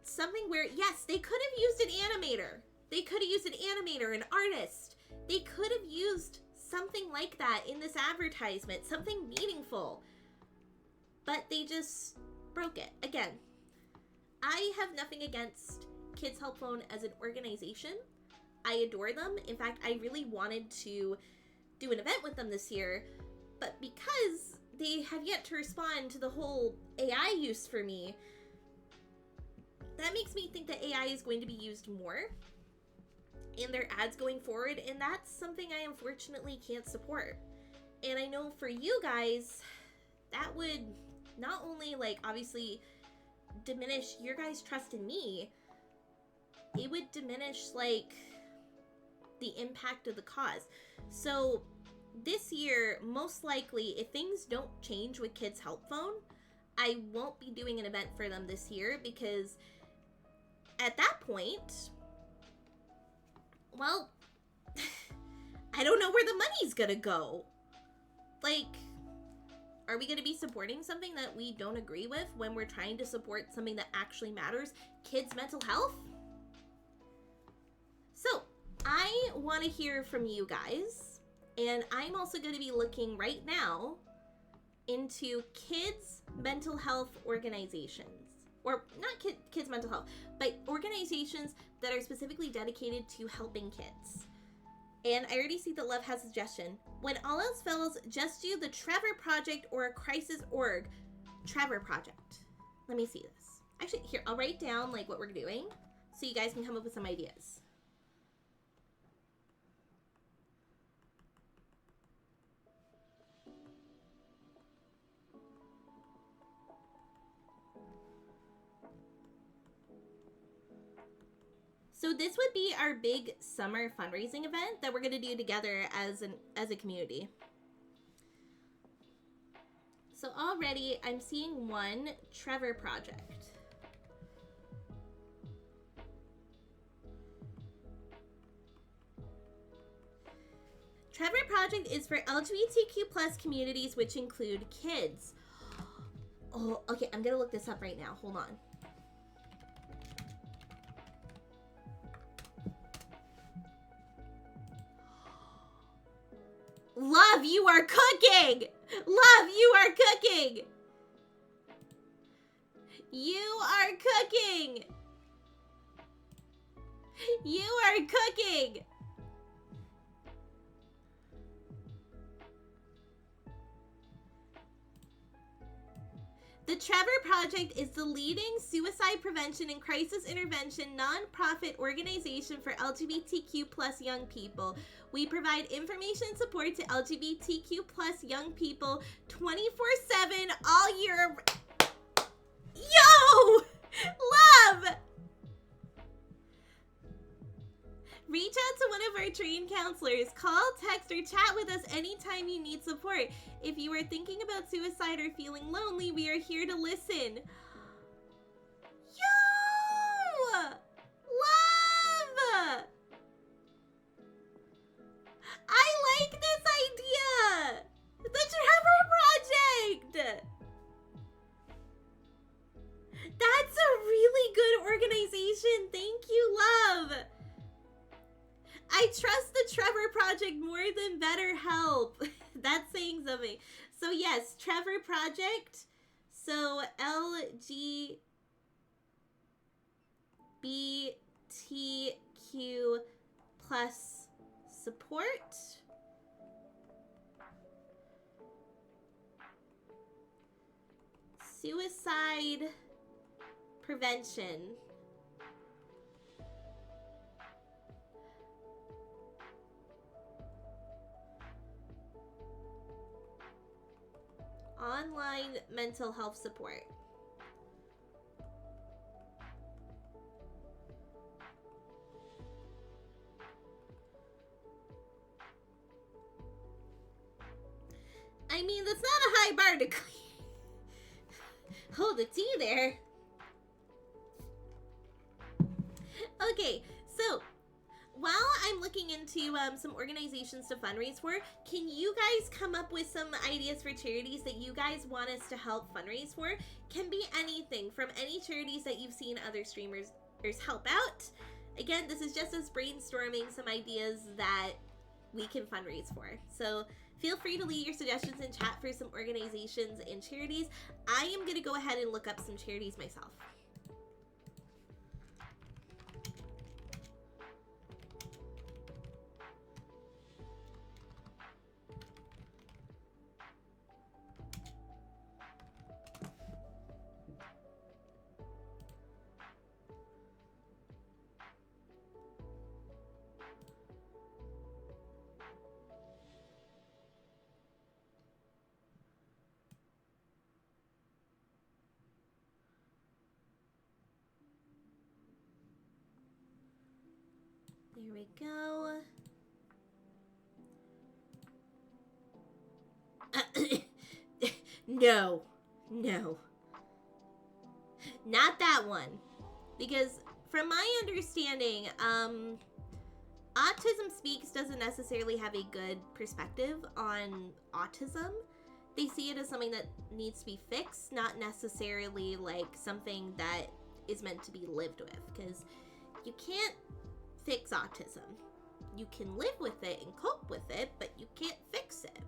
something where, yes, they could have used an animator. They could have used an animator, an artist. They could have used something like that in this advertisement, something meaningful. But they just broke it. Again, I have nothing against Kids Help Phone as an organization. I adore them. In fact, I really wanted to do an event with them this year, but because they have yet to respond to the whole AI use for me, that makes me think that AI is going to be used more in their ads going forward, and that's something I unfortunately can't support. And I know for you guys, that would not only, like, obviously diminish your guys' trust in me, it would diminish, like, the impact of the cause. So this year, most likely, if things don't change with Kids Help Phone, I won't be doing an event for them this year, because at that point, well, I don't know where the money's gonna go. like, are we going to be supporting something that we don't agree with when we're trying to support something that actually matters? Kids' mental health? So, I want to hear from you guys, and I'm also going to be looking right now into kids' mental health organizations. Or not kids' mental health, but organizations that are specifically dedicated to helping kids. And I already see that Love has a suggestion. When all else fails, just do the Trevor Project or a crisis org. Trevor Project. Let me see this. Actually, here, I'll write down like what we're doing so you guys can come up with some ideas. So this would be our big summer fundraising event that we're going to do together as a community. So already I'm seeing one Trevor Project. Trevor Project is for LGBTQ plus communities, which include kids. Oh, okay, I'm going to look this up right now. Hold on. Love, you are cooking! Love, you are cooking! You are cooking! You are cooking! The Trevor Project is the leading suicide prevention and crisis intervention nonprofit organization for LGBTQ plus young people. We provide information and support to LGBTQ plus young people 24/7 all year. Yo! Love! Reach out to one of our trained counselors. Call, text, or chat with us anytime you need support. If you are thinking about suicide or feeling lonely, we are here to listen. Yo! Love! I like this idea! The Trevor Project! That's a really good organization. Thank you, Love. I trust the Trevor Project more than BetterHelp. That's saying something. So yes, Trevor Project. So LGBTQ plus support. Suicide prevention. Online mental health support. I mean, that's not a high bar to clear. Hold the tea there. Okay, so while I'm looking into some organizations to fundraise for, can you guys come up with some ideas for charities that you guys want us to help fundraise for? Can be anything from any charities that you've seen other streamers help out. Again, this is just us brainstorming some ideas that we can fundraise for. So feel free to leave your suggestions in chat for some organizations and charities. I am going to go ahead and look up some charities myself. There we go. No. Not that one. Because from my understanding, Autism Speaks doesn't necessarily have a good perspective on autism. They see it as something that needs to be fixed, not necessarily like something that is meant to be lived with, because you can't fix autism. You can live with it and cope with it, but you can't fix it.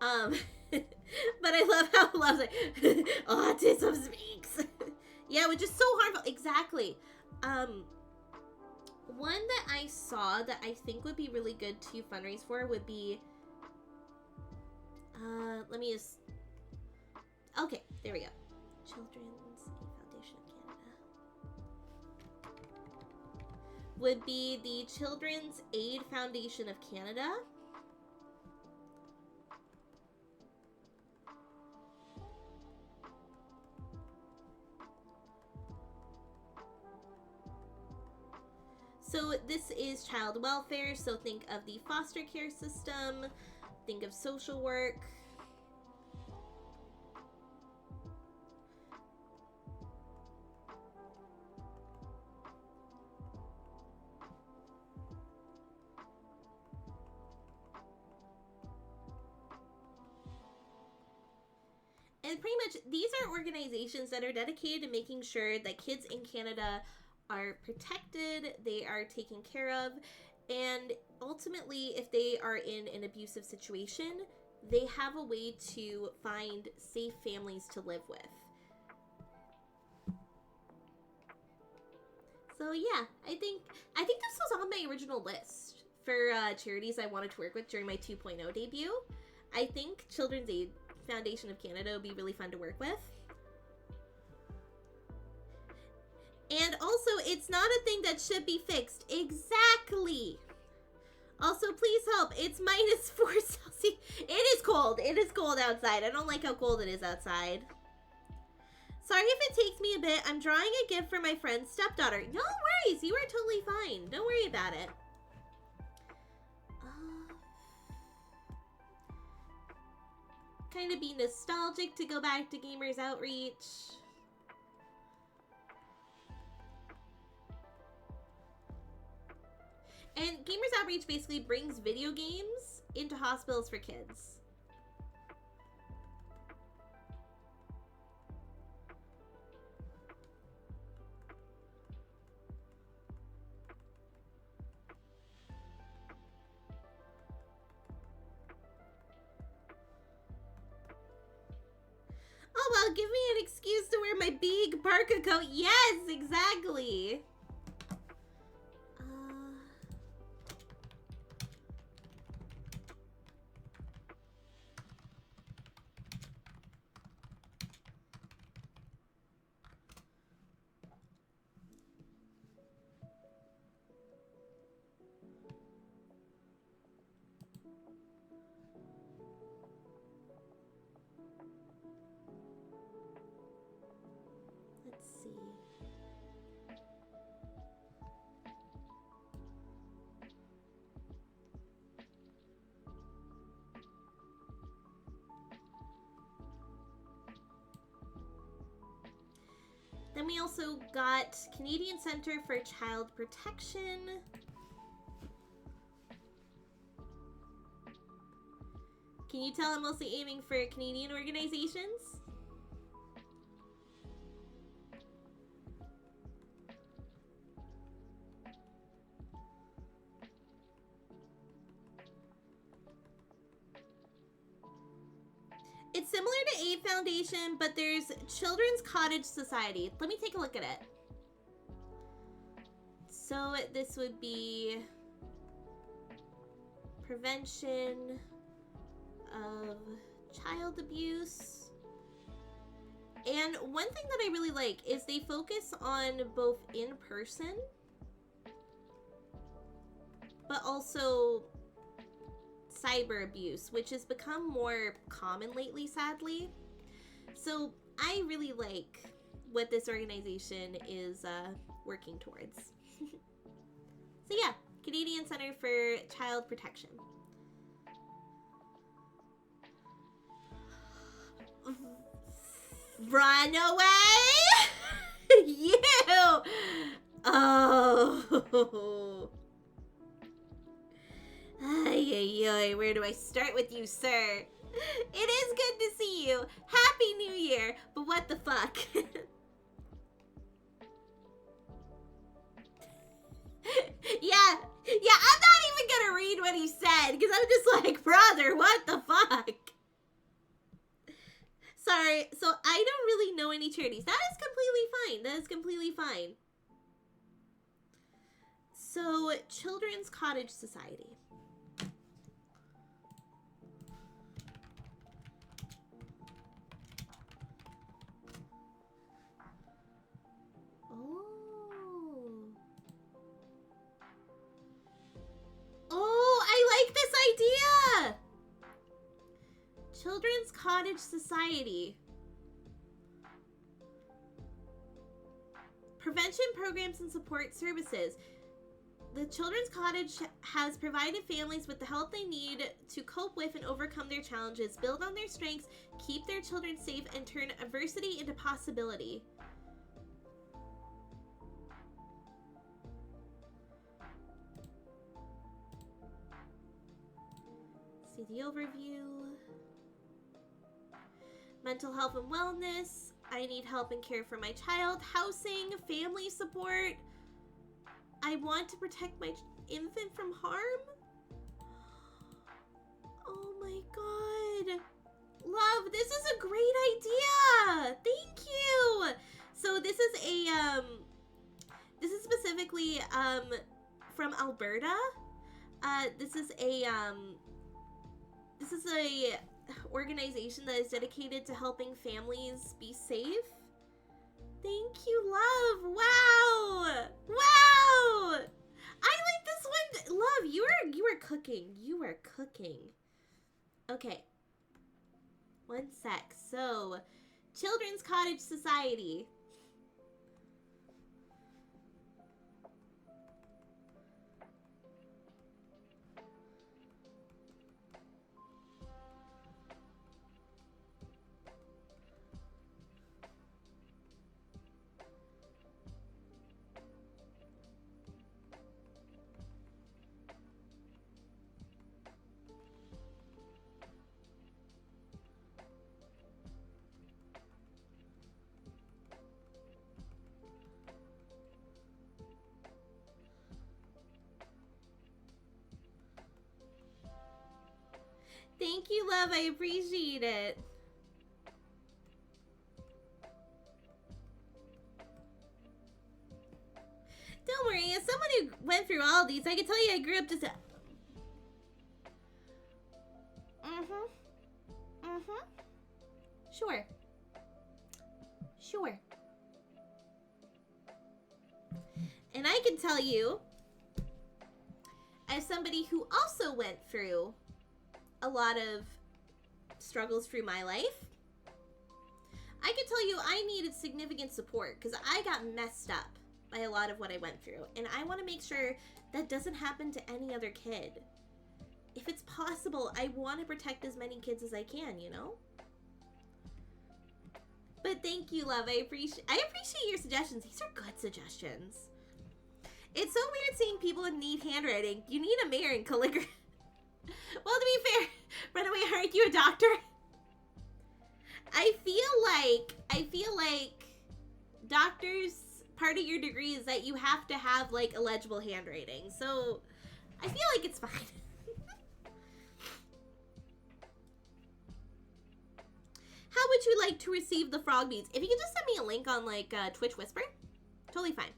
But I love how it loves it. Autism speaks. Yeah, which is so harmful. Exactly. One that I saw that I think would be really good to fundraise for would be, let me just, okay, there we go. Children's Aid Foundation of Canada. Would be the Children's Aid Foundation of Canada. So this is child welfare, so think of the foster care system, think of social work. And pretty much these are organizations that are dedicated to making sure that kids in Canada are protected, they are taken care of, and ultimately, if they are in an abusive situation, they have a way to find safe families to live with. So yeah, I think this was on my original list for charities I wanted to work with during my 2.0 debut. I think Children's Aid Foundation of Canada would be really fun to work with. And also, it's not a thing that should be fixed. Exactly. Also, please help. It's -4 Celsius. It is cold. It is cold outside. I don't like how cold it is outside. Sorry if it takes me a bit. I'm drawing a gift for my friend's stepdaughter. No worries. You are totally fine. Don't worry about it. Kind of be nostalgic to go back to Gamers Outreach. And Gamers Outreach basically brings video games into hospitals for kids. Oh, well, give me an excuse to wear my big parka coat. Yes, exactly. Let's see. Then we also got Canadian Centre for Child Protection. Can you tell I'm mostly aiming for Canadian organizations? It's similar to Aid Foundation, but there's Children's Cottage Society. Let me take a look at it. So this would be prevention of child abuse. And one thing that I really like is they focus on both in person, but also cyber abuse, which has become more common lately, sadly. So I really like what this organization is working towards. So yeah, Canadian Centre for Child Protection. Run away! You! Oh! ay, ay. Where do I start with you, sir? It is good to see you. Happy New Year. But what the fuck? Yeah, I'm not even gonna read what he said, because I'm just like, brother, what the fuck? Sorry, so I don't really know any charities. That is completely fine. That is completely fine. So, Children's Cottage Society. Oh, I like this idea! Children's Cottage Society. Prevention programs and support services. The Children's Cottage has provided families with the help they need to cope with and overcome their challenges, build on their strengths, keep their children safe, and turn adversity into possibility. See the overview. Mental health and wellness. I need help and care for my child. Housing, family support. I want to protect my infant from harm. Oh my god. Love, this is a great idea. Thank you. So this is specifically from Alberta. This is a organization that is dedicated to helping families be safe. Thank you, love. Wow. Wow. I like this one. Love, you are cooking. You are cooking. Okay. One sec. So, Children's Cottage Society. Thank you, love. I appreciate it. Don't worry. As someone who went through all these, I can tell you I grew up just a... Sure. Sure. And I can tell you, as somebody who also went through a lot of struggles through my life, I can tell you I needed significant support because I got messed up by a lot of what I went through. And I want to make sure that doesn't happen to any other kid. If it's possible, I want to protect as many kids as I can, you know? But thank you, love. I appreciate your suggestions. These are good suggestions. It's so weird seeing people in neat handwriting. You need a mirror and calligraphy. Well, to be fair, Runaway, aren't you a doctor? I feel like doctors, part of your degree is that you have to have, like, illegible handwriting. So, I feel like it's fine. How would you like to receive the frog beads? If you could just send me a link on, like, Twitch Whisper, totally fine.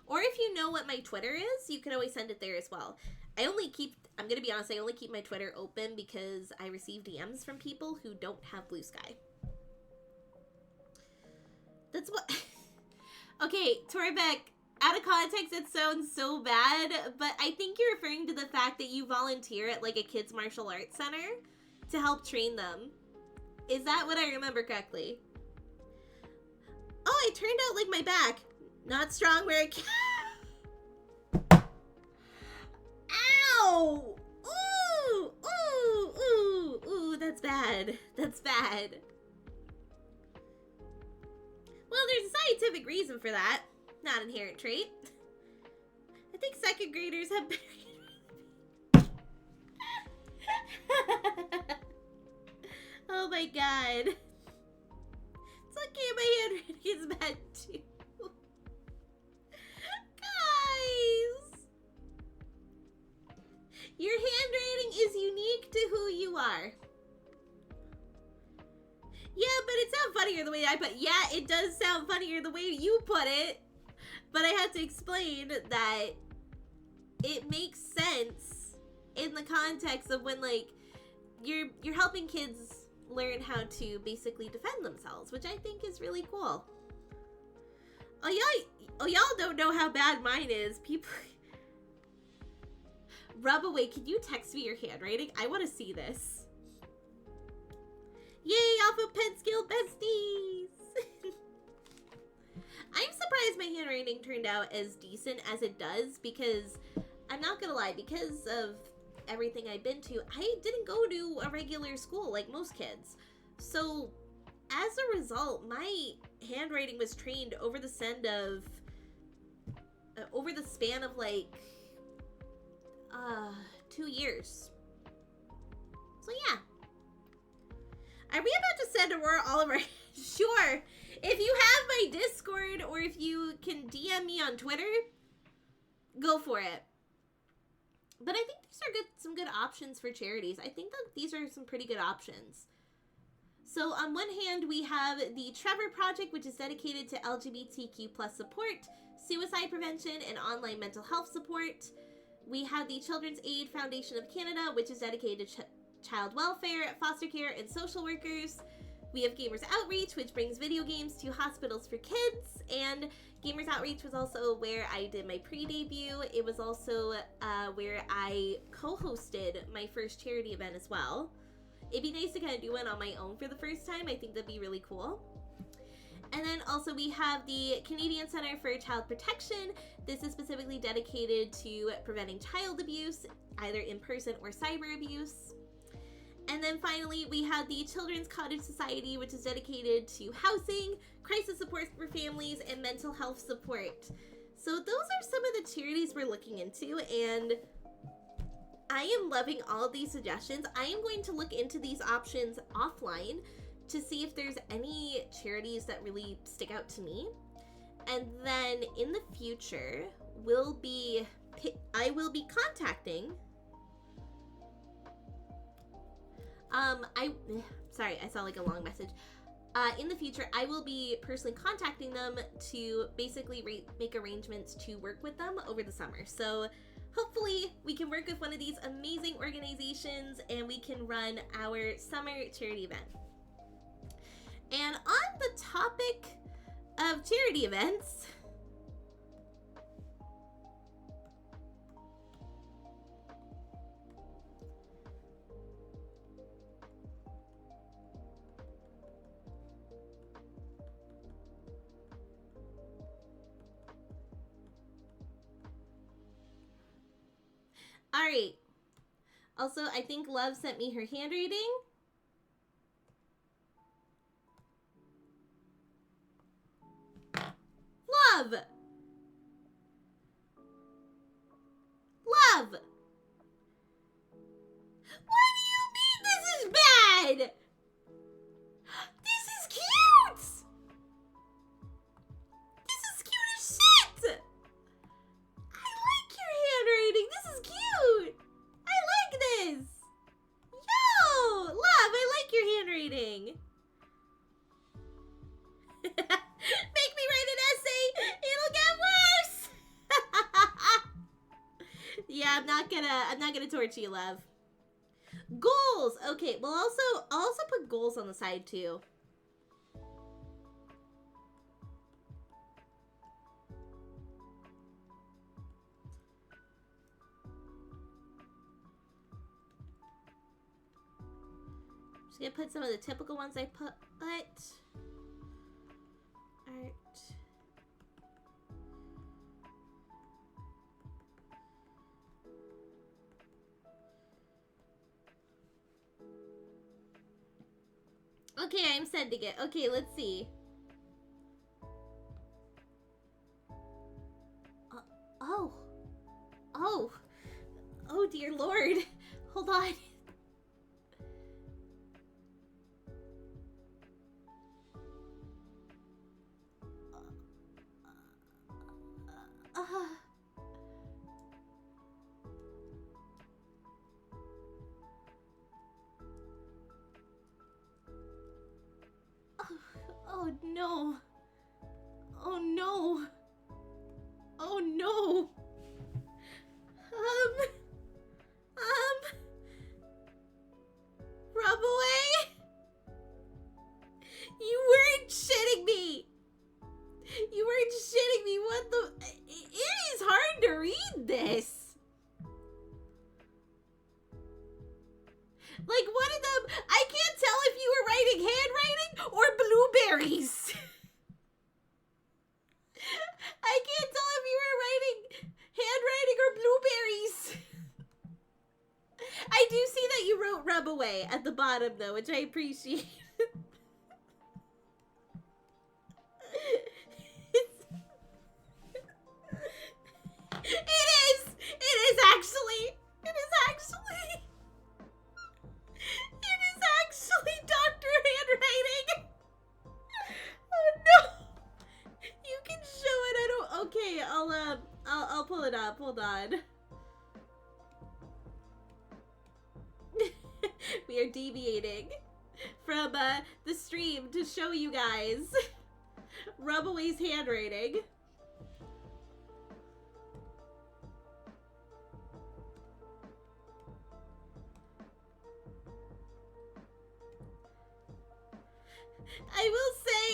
Or if you know what my Twitter is, you can always send it there as well. I'm gonna be honest, I only keep my Twitter open because I receive DMs from people who don't have Blue Sky. That's what... Okay, Torbeck, out of context, it sounds so bad, but I think you're referring to the fact that you volunteer at, like, a kids' martial arts center to help train them. Is that what I remember correctly? Oh, I turned out like my back. Not strong where it can. Ow! Ooh! Ooh! Ooh! Ooh! That's bad. That's bad. Well, there's a scientific reason for that. Not inherent trait. I think second graders have better... Oh my god. It's okay, my handwriting is bad too. Guys! Your handwriting is unique to who you are. Yeah, but it sounds funnier the way I put it. Yeah, it does sound funnier the way you put it. But I had to explain that it makes sense in the context of when, like, you're helping kids learn how to basically defend themselves, which I think is really cool. Oh, y'all don't know how bad mine is. People... Rub away, can you text me your handwriting? I want to see this. Yay, Alpha Pen Skill besties! I'm surprised my handwriting turned out as decent as it does, because I'm not gonna lie, because of everything I've been to, I didn't go to a regular school like most kids. So as a result, my handwriting was trained over the span of like 2 years. So yeah. Are we about to send Aurora all of our... Sure. If you have my Discord, or if you can DM me on Twitter, go for it. But I think these are some good options for charities. I think that these are some pretty good options. So on one hand, we have the Trevor Project, which is dedicated to LGBTQ+ support, suicide prevention, and online mental health support. We have the Children's Aid Foundation of Canada, which is dedicated to child welfare, foster care, and social workers. We have Gamers Outreach, which brings video games to hospitals for kids, and Gamers Outreach was also where I did my pre-debut. It was also where I co-hosted my first charity event as well. It'd be nice to kind of do one on my own for the first time. I think that'd be really cool. And then also we have the Canadian Centre for Child Protection. This is specifically dedicated to preventing child abuse, either in person or cyber abuse. And then finally, we have the Children's Cottage Society, which is dedicated to housing, crisis support for families, and mental health support. So those are some of the charities we're looking into, and I am loving all of these suggestions. I am going to look into these options offline to see if there's any charities that really stick out to me. And then in the future, I will be contacting... sorry, I saw like a long message. In the future, I will be personally contacting them to basically make arrangements to work with them over the summer. So hopefully we can work with one of these amazing organizations and we can run our summer charity event. And on the topic of charity events, all right. Also, I think Love sent me her handwriting. Love! Love! What do you mean this is bad? This is cute! This is cute as shit! I like your handwriting. This is cute. I like this. Yo, Love, I like your handwriting. Make me write an essay. It'll get worse. Yeah, I'm not gonna torture you, Love. Goals. Okay, well, I'll also put goals on the side too. Just gonna put some of the typical ones I put. Art. Okay, I'm sending it. Okay, let's see. Oh, dear Lord. Hold on. Oh no. Oh no. Oh no. Rub away. You weren't shitting me. You weren't shitting me. What the? It is hard to read this. Like, one of them, I can't tell if you were writing handwriting or blueberries. I can't tell if you were writing handwriting or blueberries. I do see that you wrote rub away at the bottom, though, which I appreciate. It is! It is actually! It is actually! It is actually Dr. Handwriting! Oh no! You can show it, I don't... Okay, I'll pull it up, hold on. We are deviating from, the stream to show you guys Rubaway's handwriting. I will say,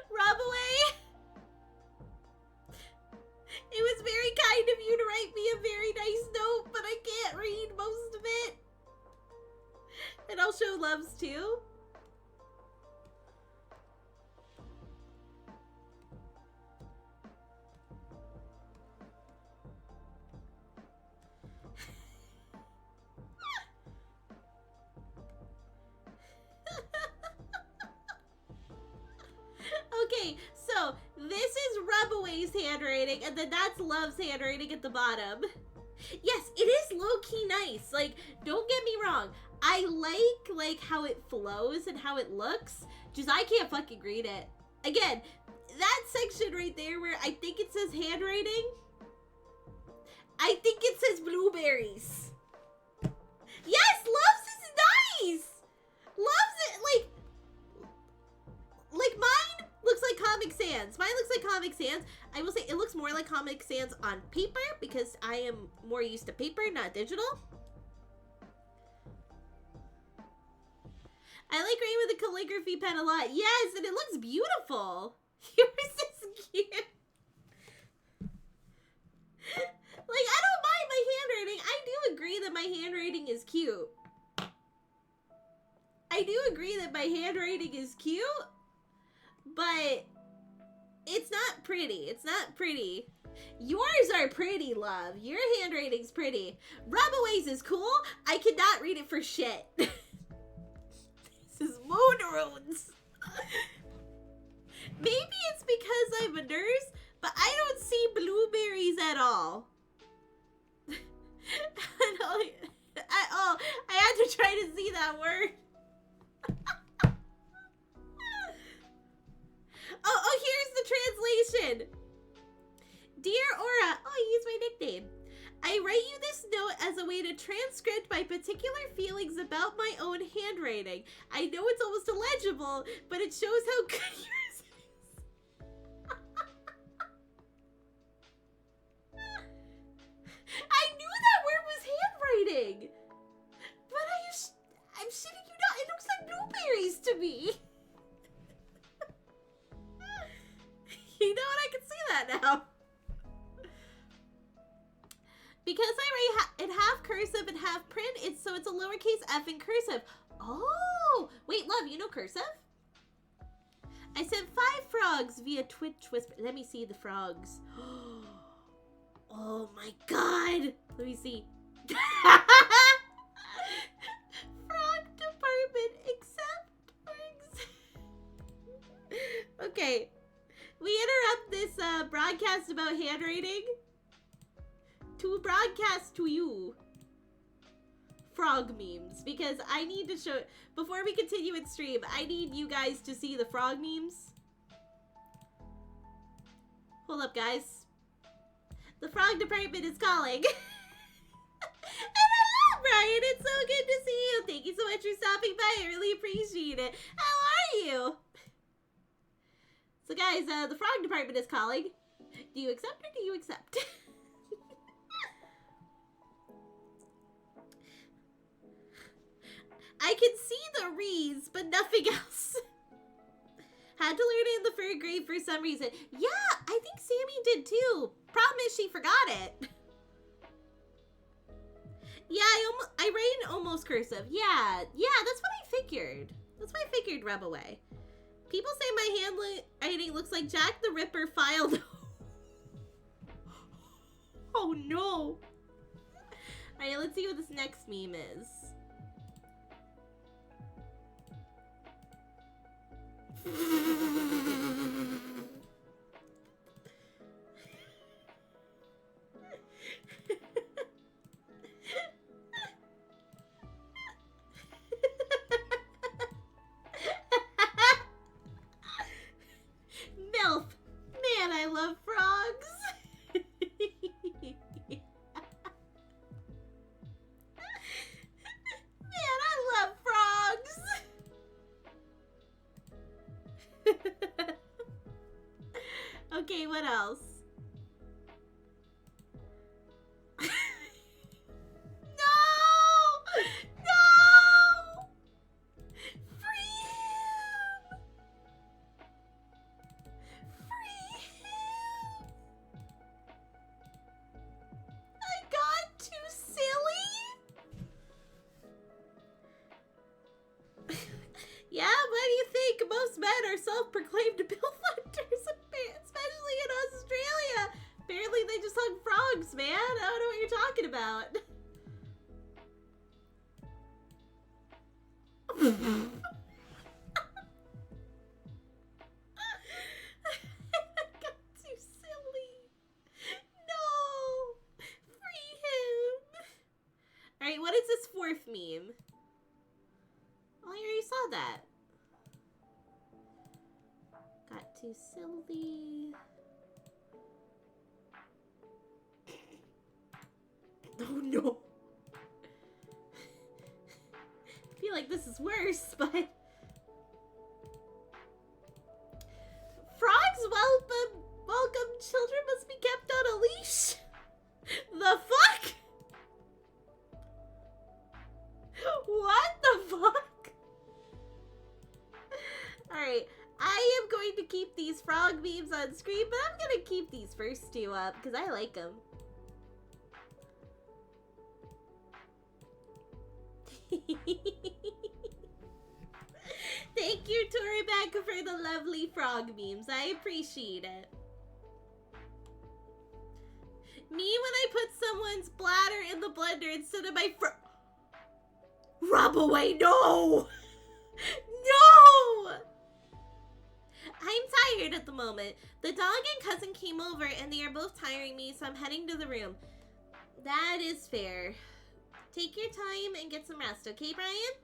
Rubaway, it was very kind of you to write me a very nice note, but I can't read most of it. And I'll show loves too. Okay, so this is Rubaway's handwriting, and then that's Love's handwriting at the bottom. Yes, it is low-key nice. Like, don't get me wrong. I like how it flows and how it looks. Just I can't fucking read it. Again, that section right there where I think it says handwriting, I think it says blueberries. Yes, Love's is nice. Love's it, like mine looks like Comic Sans. Mine looks like Comic Sans. I will say it looks more like Comic Sans on paper because I am more used to paper, not digital. I like writing with a calligraphy pen a lot. Yes, and it looks beautiful. Yours is cute. Like, I don't mind my handwriting. I do agree that my handwriting is cute. I do agree that my handwriting is cute, but it's not pretty. It's not pretty. Yours are pretty, love. Your handwriting's pretty. Rubaway's is cool. I cannot read it for shit. This is moon runes. Maybe it's because I'm a nurse, but I don't see blueberries at all. At all. I had to try to see that word. Oh, here's the translation. Dear Aura, oh, use my nickname. I write you this note as a way to transcript my particular feelings about my own handwriting. I know it's almost illegible, but it shows how good yours is. I knew that word was handwriting, but I'm shitting you not. It looks like blueberries to me. You know what? I can see that now. Because I write in half cursive and half print, it's a lowercase f in cursive. Oh, wait, love, you know cursive? I sent 5 frogs via Twitch Whisper. Let me see the frogs. Oh my god. Let me see. Frog department, accept frogs. Okay. We interrupt this broadcast about handwriting to broadcast to you frog memes, because I need to show, before we continue in stream, I need you guys to see the frog memes. Hold up, guys. The frog department is calling. And I love Ryan, it's so good to see you. Thank you so much for stopping by. I really appreciate it. How are you? So guys, the frog department is calling. Do you accept or do you accept? I can see the reeds, but nothing else. Had to learn it in the third grade for some reason. Yeah, I think Sammy did too. Problem is she forgot it. Yeah, I write in almost cursive. Yeah, that's what I figured. That's what I figured, rub away. People say my handwriting looks like Jack the Ripper filed. Oh no. Alright, let's see what this next meme is. MILF. Man, I love frogs. Man, I love frogs. Okay, what else? No! Free him! Free him! I got too silly? Yeah, what do you think? Most men are self-proclaimed bill hunters, especially in Australia. Apparently they just hung frogs, man. I don't know what you're talking about. I got too silly. No! Free him! Alright, what is this fourth meme? Oh, I already saw that. Got too silly. Oh no. I feel like this is worse, but... Frogs welcome children must be kept on a leash. The fuck? What the fuck? Alright, I am going to keep these frog memes on screen, but I'm gonna keep these first two up because I like them. Thank you, Toribek, for the lovely frog memes. I appreciate it. Me when I put someone's bladder in the blender instead of my rub away, no! No! I'm tired at the moment. The dog and cousin came over and they are both tiring me, so I'm heading to the room. That is fair. Take your time and get some rest, okay, Brian?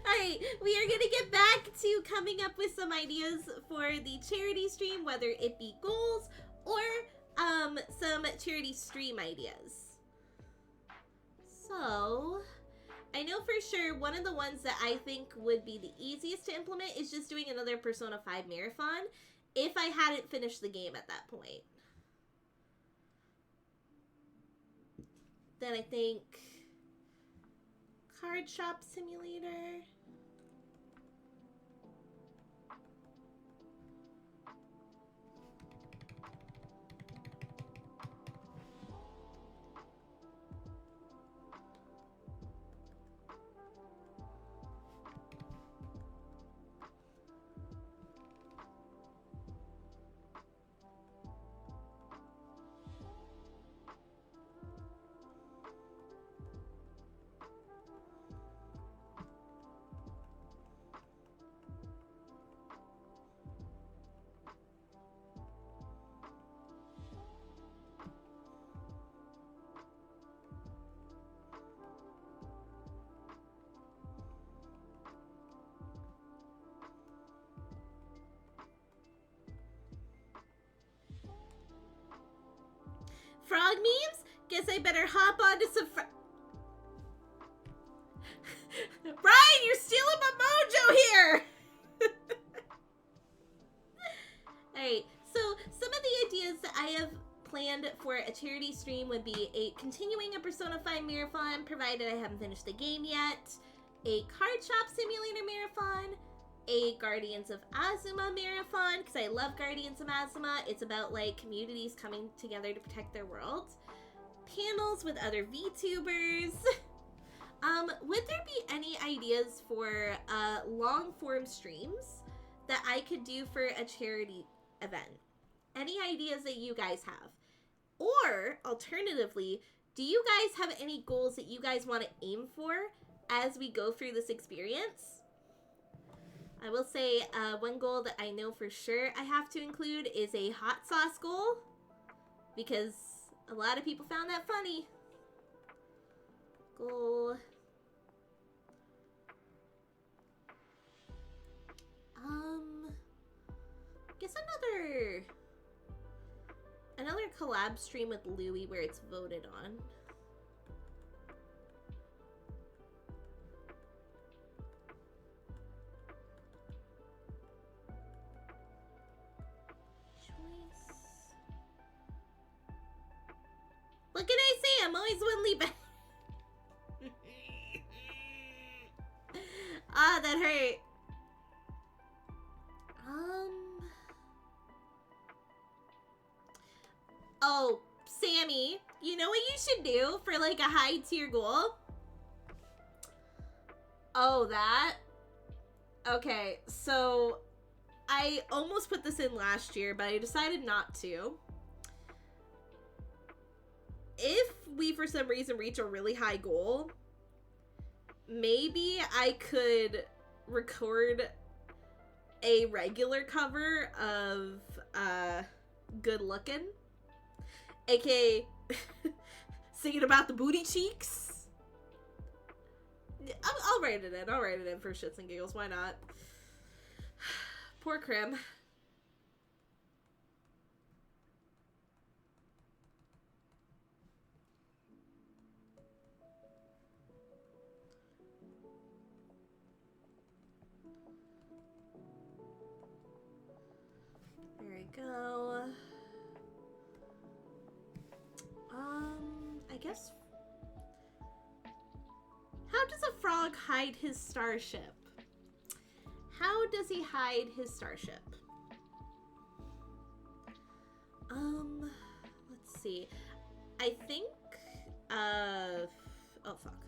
Alright, we are gonna get back to coming up with some ideas for the charity stream, whether it be goals or some charity stream ideas. So, I know for sure one of the ones that I think would be the easiest to implement is just doing another Persona 5 marathon if I hadn't finished the game at that point. Then I think Card Shop Simulator. better hop onto some Brian, you're stealing my mojo here! Alright, so some of the ideas that I have planned for a charity stream would be continuing a Persona 5 marathon, provided I haven't finished the game yet, a card shop simulator marathon, a Guardians of Azuma marathon, because I love Guardians of Azuma. It's about, like, communities coming together to protect their world. Panels with other VTubers. Would there be any ideas for long-form streams that I could do for a charity event? Any ideas that you guys have? Or, alternatively, do you guys have any goals that you guys want to aim for as we go through this experience? I will say one goal that I know for sure I have to include is a hot sauce goal, because a lot of people found that funny. Goal. Guess another collab stream with Louie where it's voted on. Choice. What can I say? I'm always one leap back. Ah, that hurt. Oh, Sammy, you know what you should do for, like, a high tier goal? Oh, that? Okay, so I almost put this in last year, but I decided not to. If we, for some reason, reach a really high goal, maybe I could record a regular cover of Good Lookin', aka singing about the booty cheeks. I'll write it in. I'll write it in for shits and giggles. Why not? Poor Krim. There we go. I guess. How does a frog hide his starship? How does he hide his starship? Let's see. I think, oh fuck.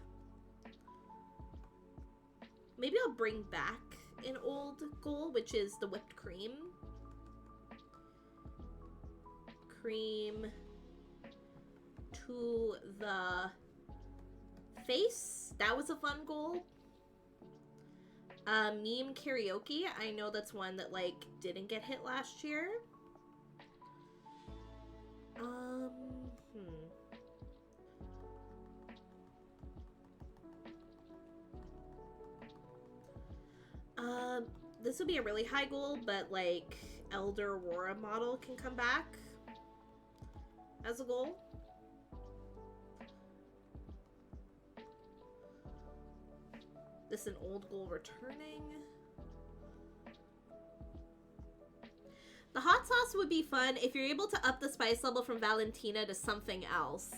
Maybe I'll bring back an old goal, which is the whipped cream. Cream to the face. That was a fun goal. Meme karaoke. I know that's one that, like, didn't get hit last year. This would be a really high goal, but, like, Elder Aurora model can come back as a goal. This is an old goal returning. The hot sauce would be fun if you're able to up the spice level from Valentina to something else.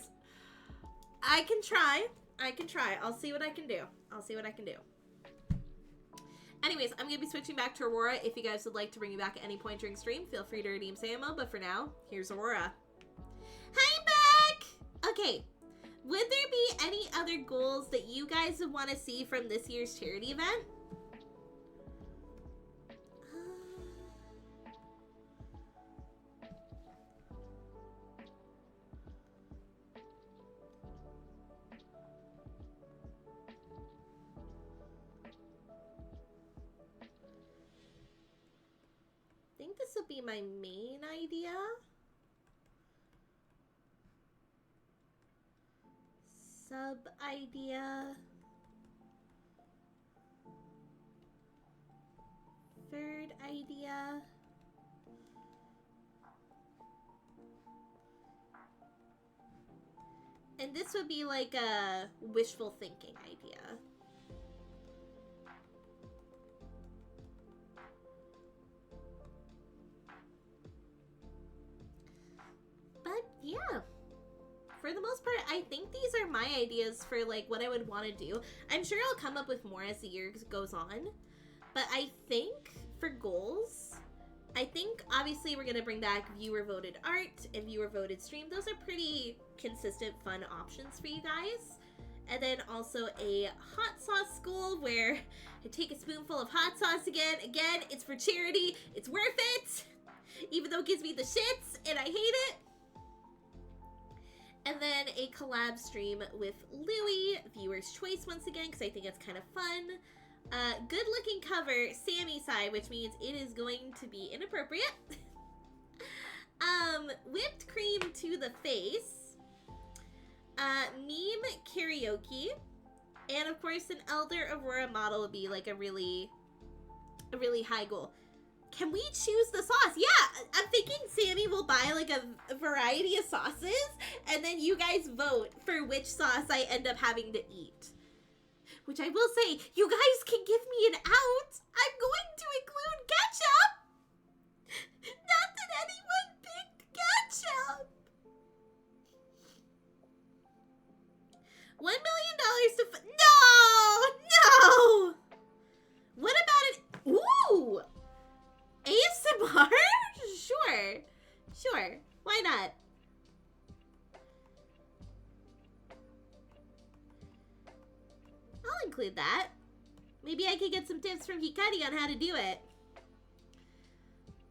I can try. I'll see what I can do. Anyways, I'm going to be switching back to Aurora. If you guys would like to bring me back at any point during stream, feel free to redeem Samo. But for now, here's Aurora. Hi, back! Okay. Would there be any other goals that you guys would want to see from this year's charity event? I think this would be my main idea. Sub idea. Third idea. And this would be like a wishful thinking idea. But yeah, for the most part, I think these are my ideas for like what I would want to do. I'm sure I'll come up with more as the year goes on. But I think for goals, I think obviously we're going to bring back viewer voted art and viewer voted stream. Those are pretty consistent, fun options for you guys. And then also a hot sauce goal where I take a spoonful of hot sauce again. Again, it's for charity. It's worth it. Even though it gives me the shits and I hate it. And then a collab stream with Louie, viewer's choice once again, because I think it's kind of fun. Good looking cover, Sammy side, which means it is going to be inappropriate. Whipped cream to the face. Meme karaoke. And of course an Elder Aurora model would be like a really high goal. Can we choose the sauce? Yeah, I'm thinking Sammy will buy like a variety of sauces and then you guys vote for which sauce I end up having to eat. Which I will say, you guys can give me an out. I'm going to include ketchup. Not that anyone picked ketchup. $1 million to... No! What about it? Ooh! ASMR? Sure. Why not? I'll include that. Maybe I could get some tips from Hikari on how to do it.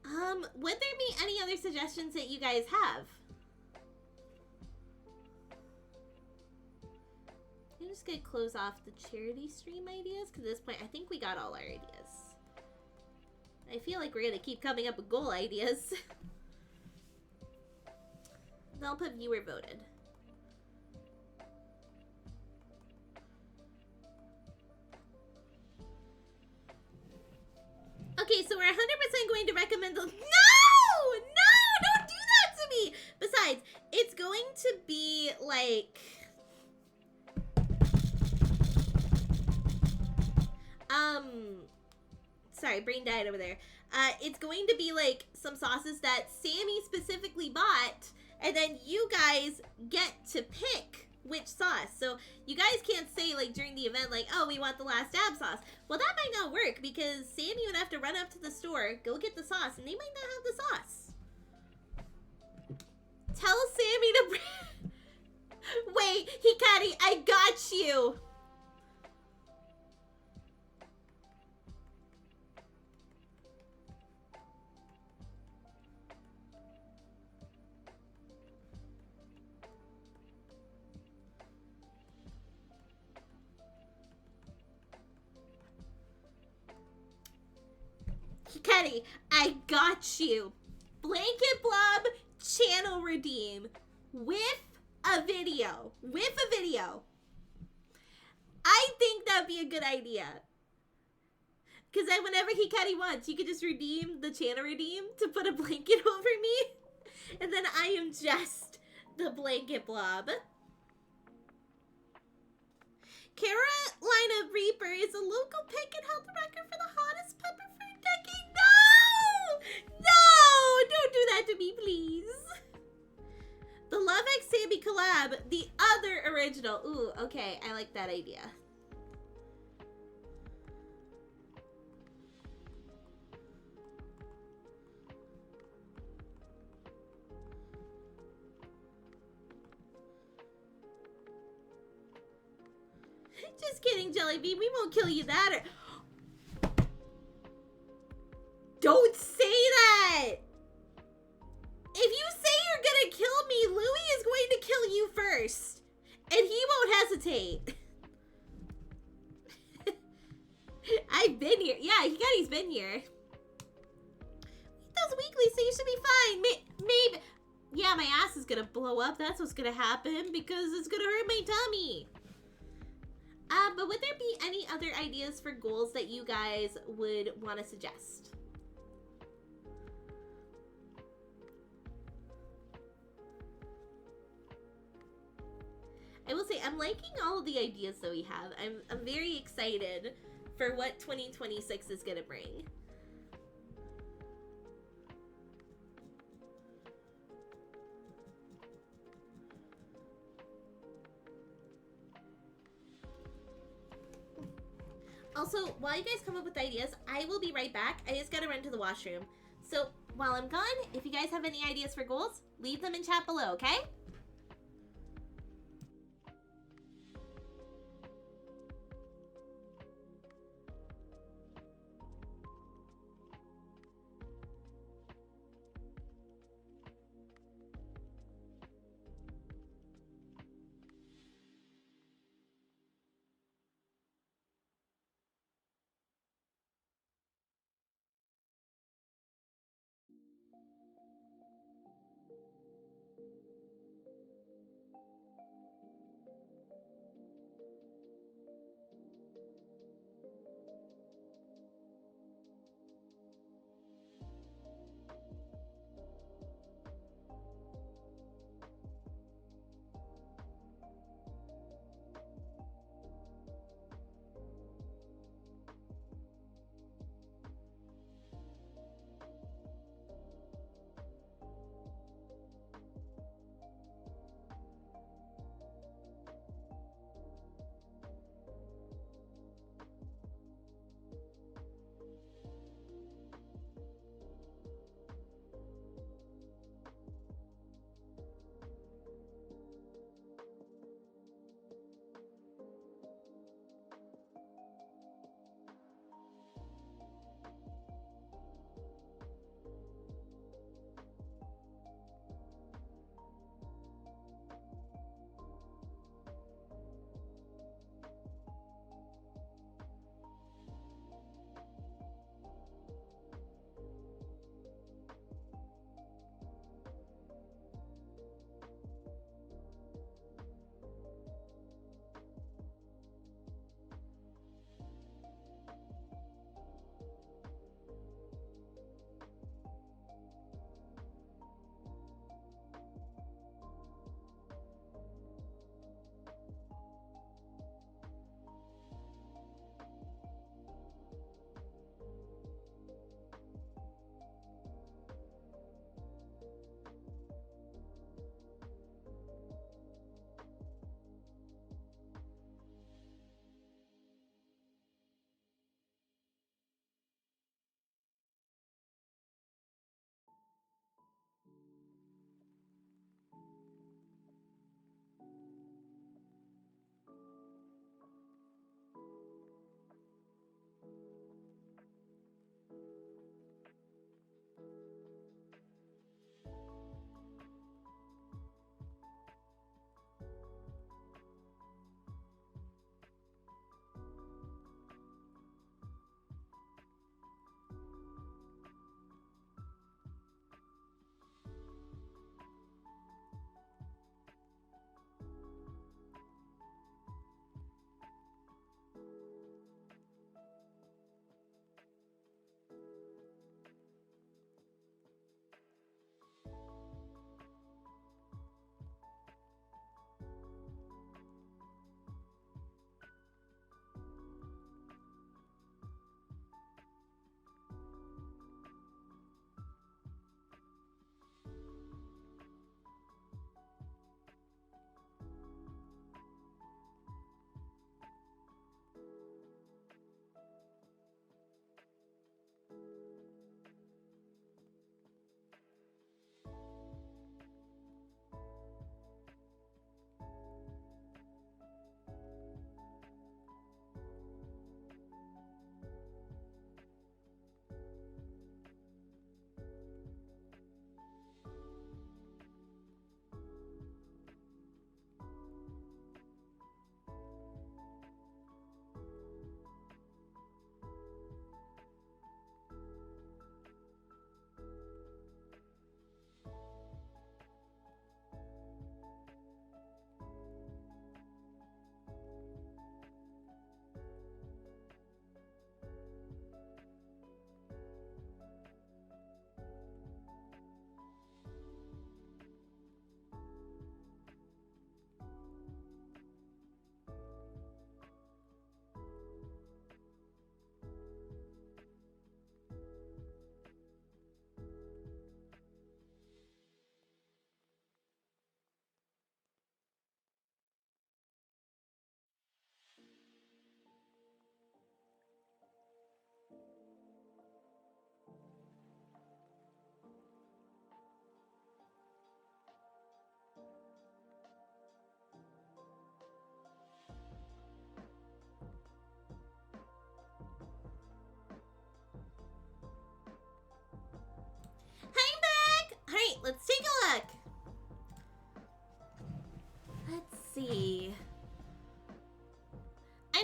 Would there be any other suggestions that you guys have? I'm just gonna close off the charity stream ideas, because at this point I think we got all our ideas. I feel like we're gonna keep coming up with goal ideas. Then I'll put viewer voted. Okay, so we're 100% going to recommend the... No! Don't do that to me! Besides, it's going to be like... Sorry, brain died over there. It's going to be like some sauces that Sammy specifically bought, and then you guys get to pick which sauce. So you guys can't say like during the event like, oh, we want the last dab sauce. Well, that might not work because Sammy would have to run up to the store, go get the sauce, and they might not have the sauce. Tell Sammy to... Wait, Hikari, I got you. Hikari, I got you. Blanket Blob channel redeem with a video. I think that'd be a good idea. Because then whenever Hikari wants, you could just redeem the channel redeem to put a blanket over me. And then I am just the Blanket Blob. Carolina Reaper is a local pick and held the record for the hottest pepper for a decade. No! Don't do that to me, please. The Love X Sammy collab, the other original. Ooh, okay, I like that idea. Just kidding, Jellybean. We won't kill you that. Don't say that! If you say you're gonna kill me, Louie is going to kill you first. And he won't hesitate. I've been here. Yeah, Hikari's been here. That's weekly, so you should be fine. Maybe. Yeah, my ass is gonna blow up. That's what's gonna happen because it's gonna hurt my tummy. But would there be any other ideas for goals that you guys would want to suggest? I'm liking all of the ideas that we have. I'm very excited for what 2026 is gonna bring. Also, while you guys come up with ideas, I will be right back. I just gotta run to the washroom. So while I'm gone, if you guys have any ideas for goals, leave them in chat below, okay?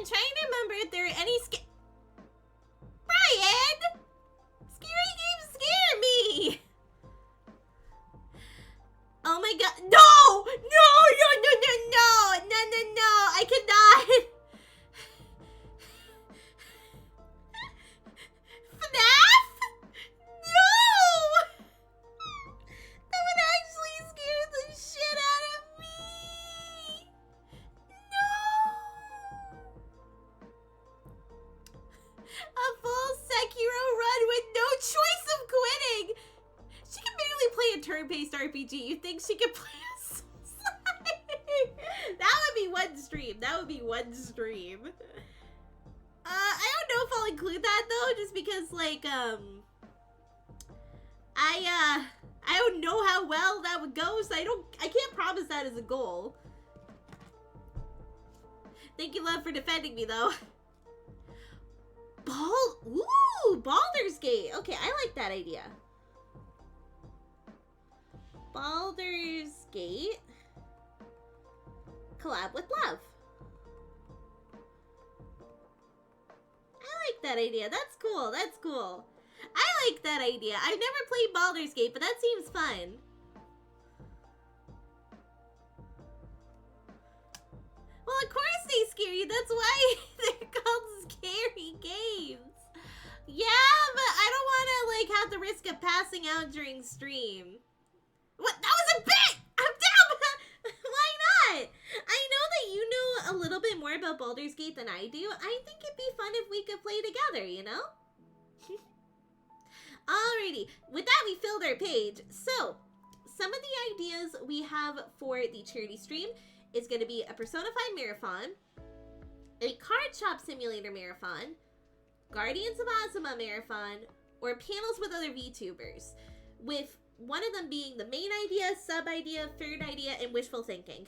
I'm trying to remember if there are any Brian! Scary games scare me! Oh my god. No! No! No, no, no, no! No, no, no! I cannot! FNAF? No! That would actually scare the shit out of me! No! A full Sekiro run with no choice of quitting! She can barely play a turn-based RPG. You think she could play a Soul-like? That would be one stream. That would be one stream. I don't know if I'll include that though, just because like I don't know how well that would go, so I can't promise that as a goal. Thank you, love, for defending me though. Ooh, Baldur's Gate. Okay, I like that idea. Baldur's Gate collab with love. I like that idea. That's cool. That's cool. I like that idea. I've never played Baldur's Gate, but that seems fun. Well, of course they scare you. That's why they're called scary games. Yeah, but I don't want to like have the risk of passing out during stream. What? That was a bit! I'm down! Why not? I know that you know a little bit more about Baldur's Gate than I do. I think it'd be fun if we could play together, you know? Alrighty. With that, we filled our page. So, some of the ideas we have for the charity stream is going to be a Persona 5 marathon, a card shop simulator marathon, Guardians of Azuma marathon, or panels with other VTubers, with one of them being the main idea, sub-idea, third idea, and wishful thinking.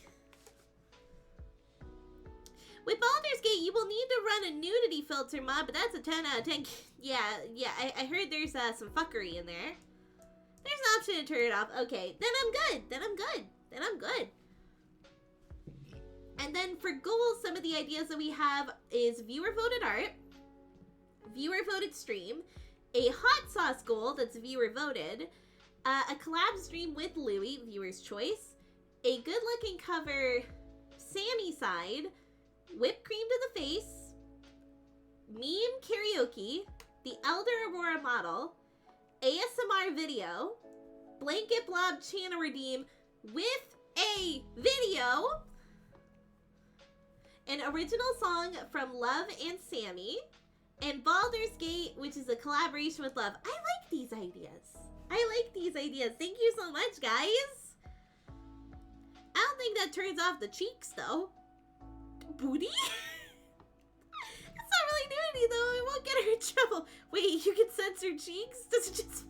With Baldur's Gate, you will need to run a nudity filter mod, but that's a 10 out of 10. Yeah, I heard there's some fuckery in there. There's an option to turn it off. Okay, then I'm good. Then I'm good. And then for goals, some of the ideas that we have is viewer-voted art, viewer-voted stream, a hot sauce goal that's viewer-voted, a collab stream with Louie, viewer's choice, a good-looking cover Sammy side, whipped cream to the face, meme karaoke, the Elder Aurora model, ASMR video, blanket blob channel redeem with a video, an original song from Love and Sammy, and Baldur's Gate, which is a collaboration with Love. I like these ideas. Thank you so much, guys. I don't think that turns off the cheeks, though. Booty? That's not really nudity, though. It won't get her in trouble. Wait, you can censor cheeks? Does it just...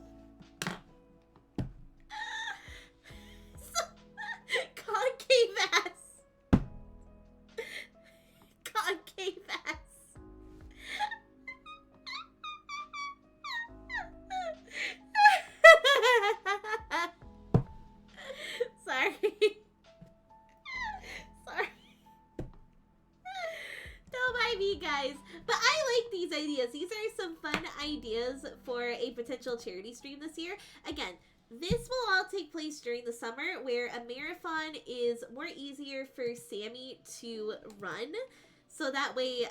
Concave ass. Concave ass. Sorry. Don't mind me, guys. But I like these ideas. These are some fun ideas for a potential charity stream this year. Again, this will all take place during the summer, where a marathon is more easier for Sammy to run. So that way,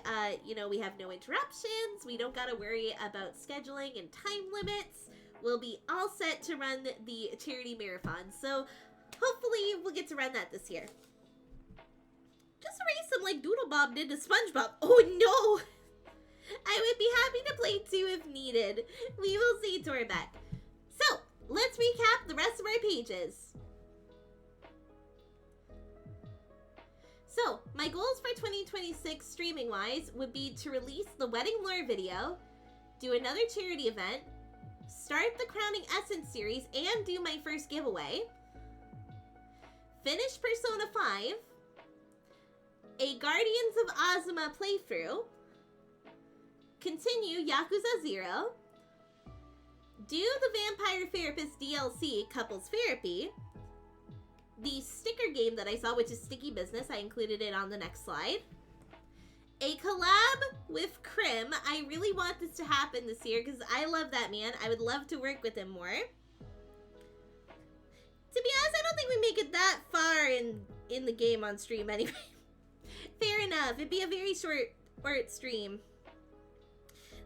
you know, we have no interruptions. We don't gotta worry about scheduling and time limits. We'll be all set to run the charity marathon. So hopefully we'll get to run that this year. Just erase some like Doodle Bob did to SpongeBob. Oh no! I would be happy to play too if needed. We will see, Torbeck. So, let's recap the rest of our pages. So, my goals for 2026 streaming-wise would be to release the Wedding Lore video, do another charity event, start the Crowning Essence series and do my first giveaway, finish Persona 5, a Guardians of Azuma playthrough, continue Yakuza 0, do the Vampire Therapist DLC Couples Therapy, the sticker game that I saw, which is Sticky Business, I included it on the next slide, A collab with Krim. I really want this to happen this year because I love that man. I would love to work with him more. To be honest, I don't think we make it that far in the game on stream anyway. Fair enough. It'd be a very short stream.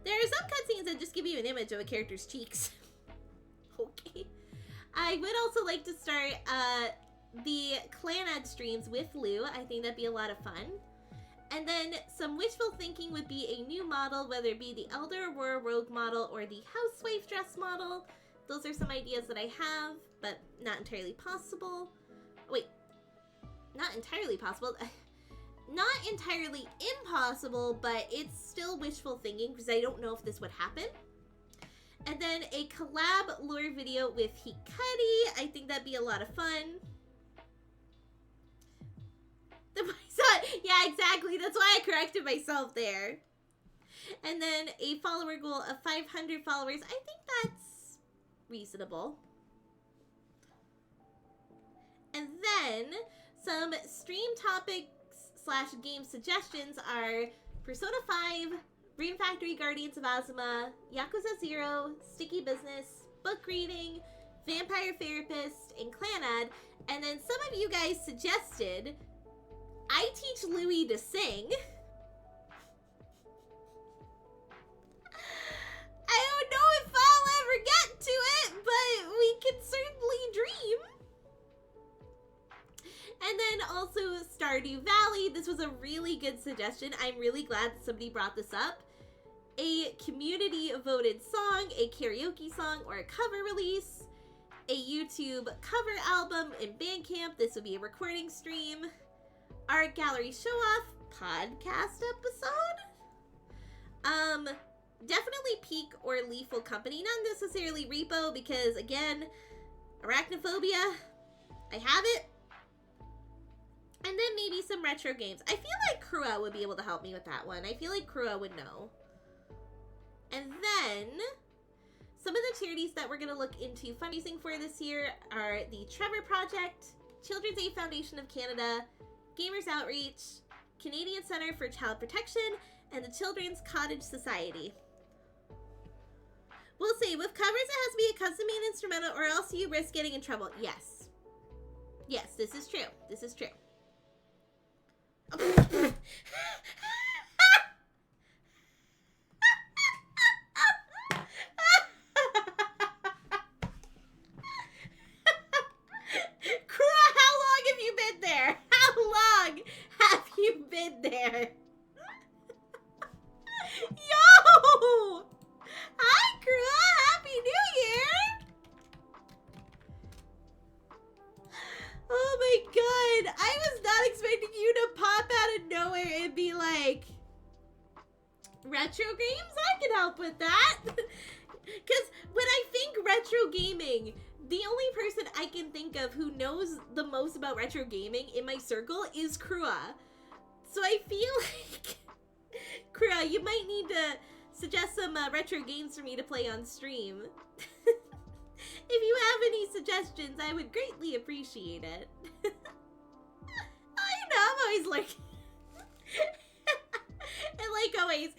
There are some cutscenes that just give you an image of a character's cheeks. Okay. I would also like to start the Clanad streams with Lou. I think that'd be a lot of fun. And then some wishful thinking would be a new model, whether it be the Elder Aurora Rogue model or the Housewife dress model. Those are some ideas that I have, but not entirely possible. Wait, not entirely possible. Not entirely impossible, but it's still wishful thinking because I don't know if this would happen. And then a collab lore video with Hikari. I think that'd be a lot of fun. Yeah, exactly. That's why I corrected myself there. And then a follower goal of 500 followers. I think that's reasonable. And then some stream topics / game suggestions are Persona 5, Rune Factory Guardians of Azuma, Yakuza 0, Sticky Business, book reading, Vampire Therapist, and Clanad. And then some of you guys suggested I teach Louie to sing. I don't know if I'll ever get to it, but we can certainly dream. And then also Stardew Valley. This was a really good suggestion. I'm really glad that somebody brought this up. A community voted song, a karaoke song, or a cover release. A YouTube cover album in Bandcamp. This would be a recording stream. Art gallery show-off podcast episode. Definitely Peak or Lethal Company. Not necessarily Repo because, again, arachnophobia. I have it. And then maybe some retro games. I feel like Krua would be able to help me with that one. I feel like Krua would know. And then some of the charities that we're going to look into fundraising for this year are the Trevor Project, Children's Aid Foundation of Canada, Gamers Outreach, Canadian Centre for Child Protection, and the Children's Cottage Society. We'll see. With covers, it has to be a custom-made instrumental or else you risk getting in trouble. Yes. Yes, this is true. This is true. There. Yo! Hi, Krua! Happy New Year! Oh my god. I was not expecting you to pop out of nowhere and be like, retro games? I can help with that. Because when I think retro gaming, the only person I can think of who knows the most about retro gaming in my circle is Krua. So I feel like, Krua, you might need to suggest some retro games for me to play on stream. If you have any suggestions, I would greatly appreciate it. Oh, you know, I'm always lurking. And like always,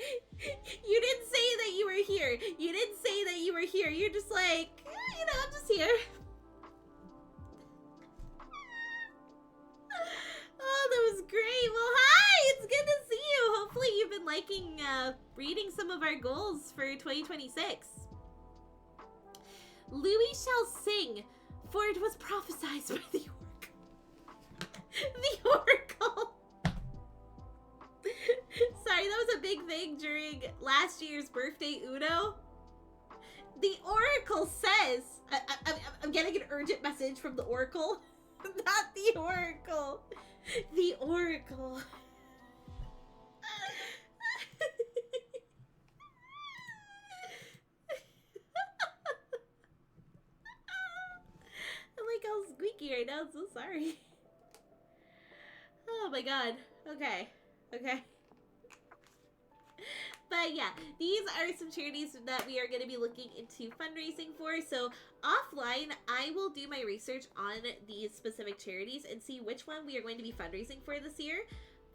you didn't say that you were here. You didn't say that you were here. You're just like, you know, I'm just here. Oh, that was great. Well, hi! It's good to see you. Hopefully you've been liking reading some of our goals for 2026. Louis shall sing, for it was prophesied by the oracle. The oracle. Sorry, that was a big thing during last year's birthday Uno. The oracle says, I'm getting an urgent message from the oracle. Not the oracle. The oracle. I'm like all squeaky right now. I'm so sorry. Oh my god. Okay. Okay. But yeah, these are some charities that we are going to be looking into fundraising for. So offline, I will do my research on these specific charities and see which one we are going to be fundraising for this year.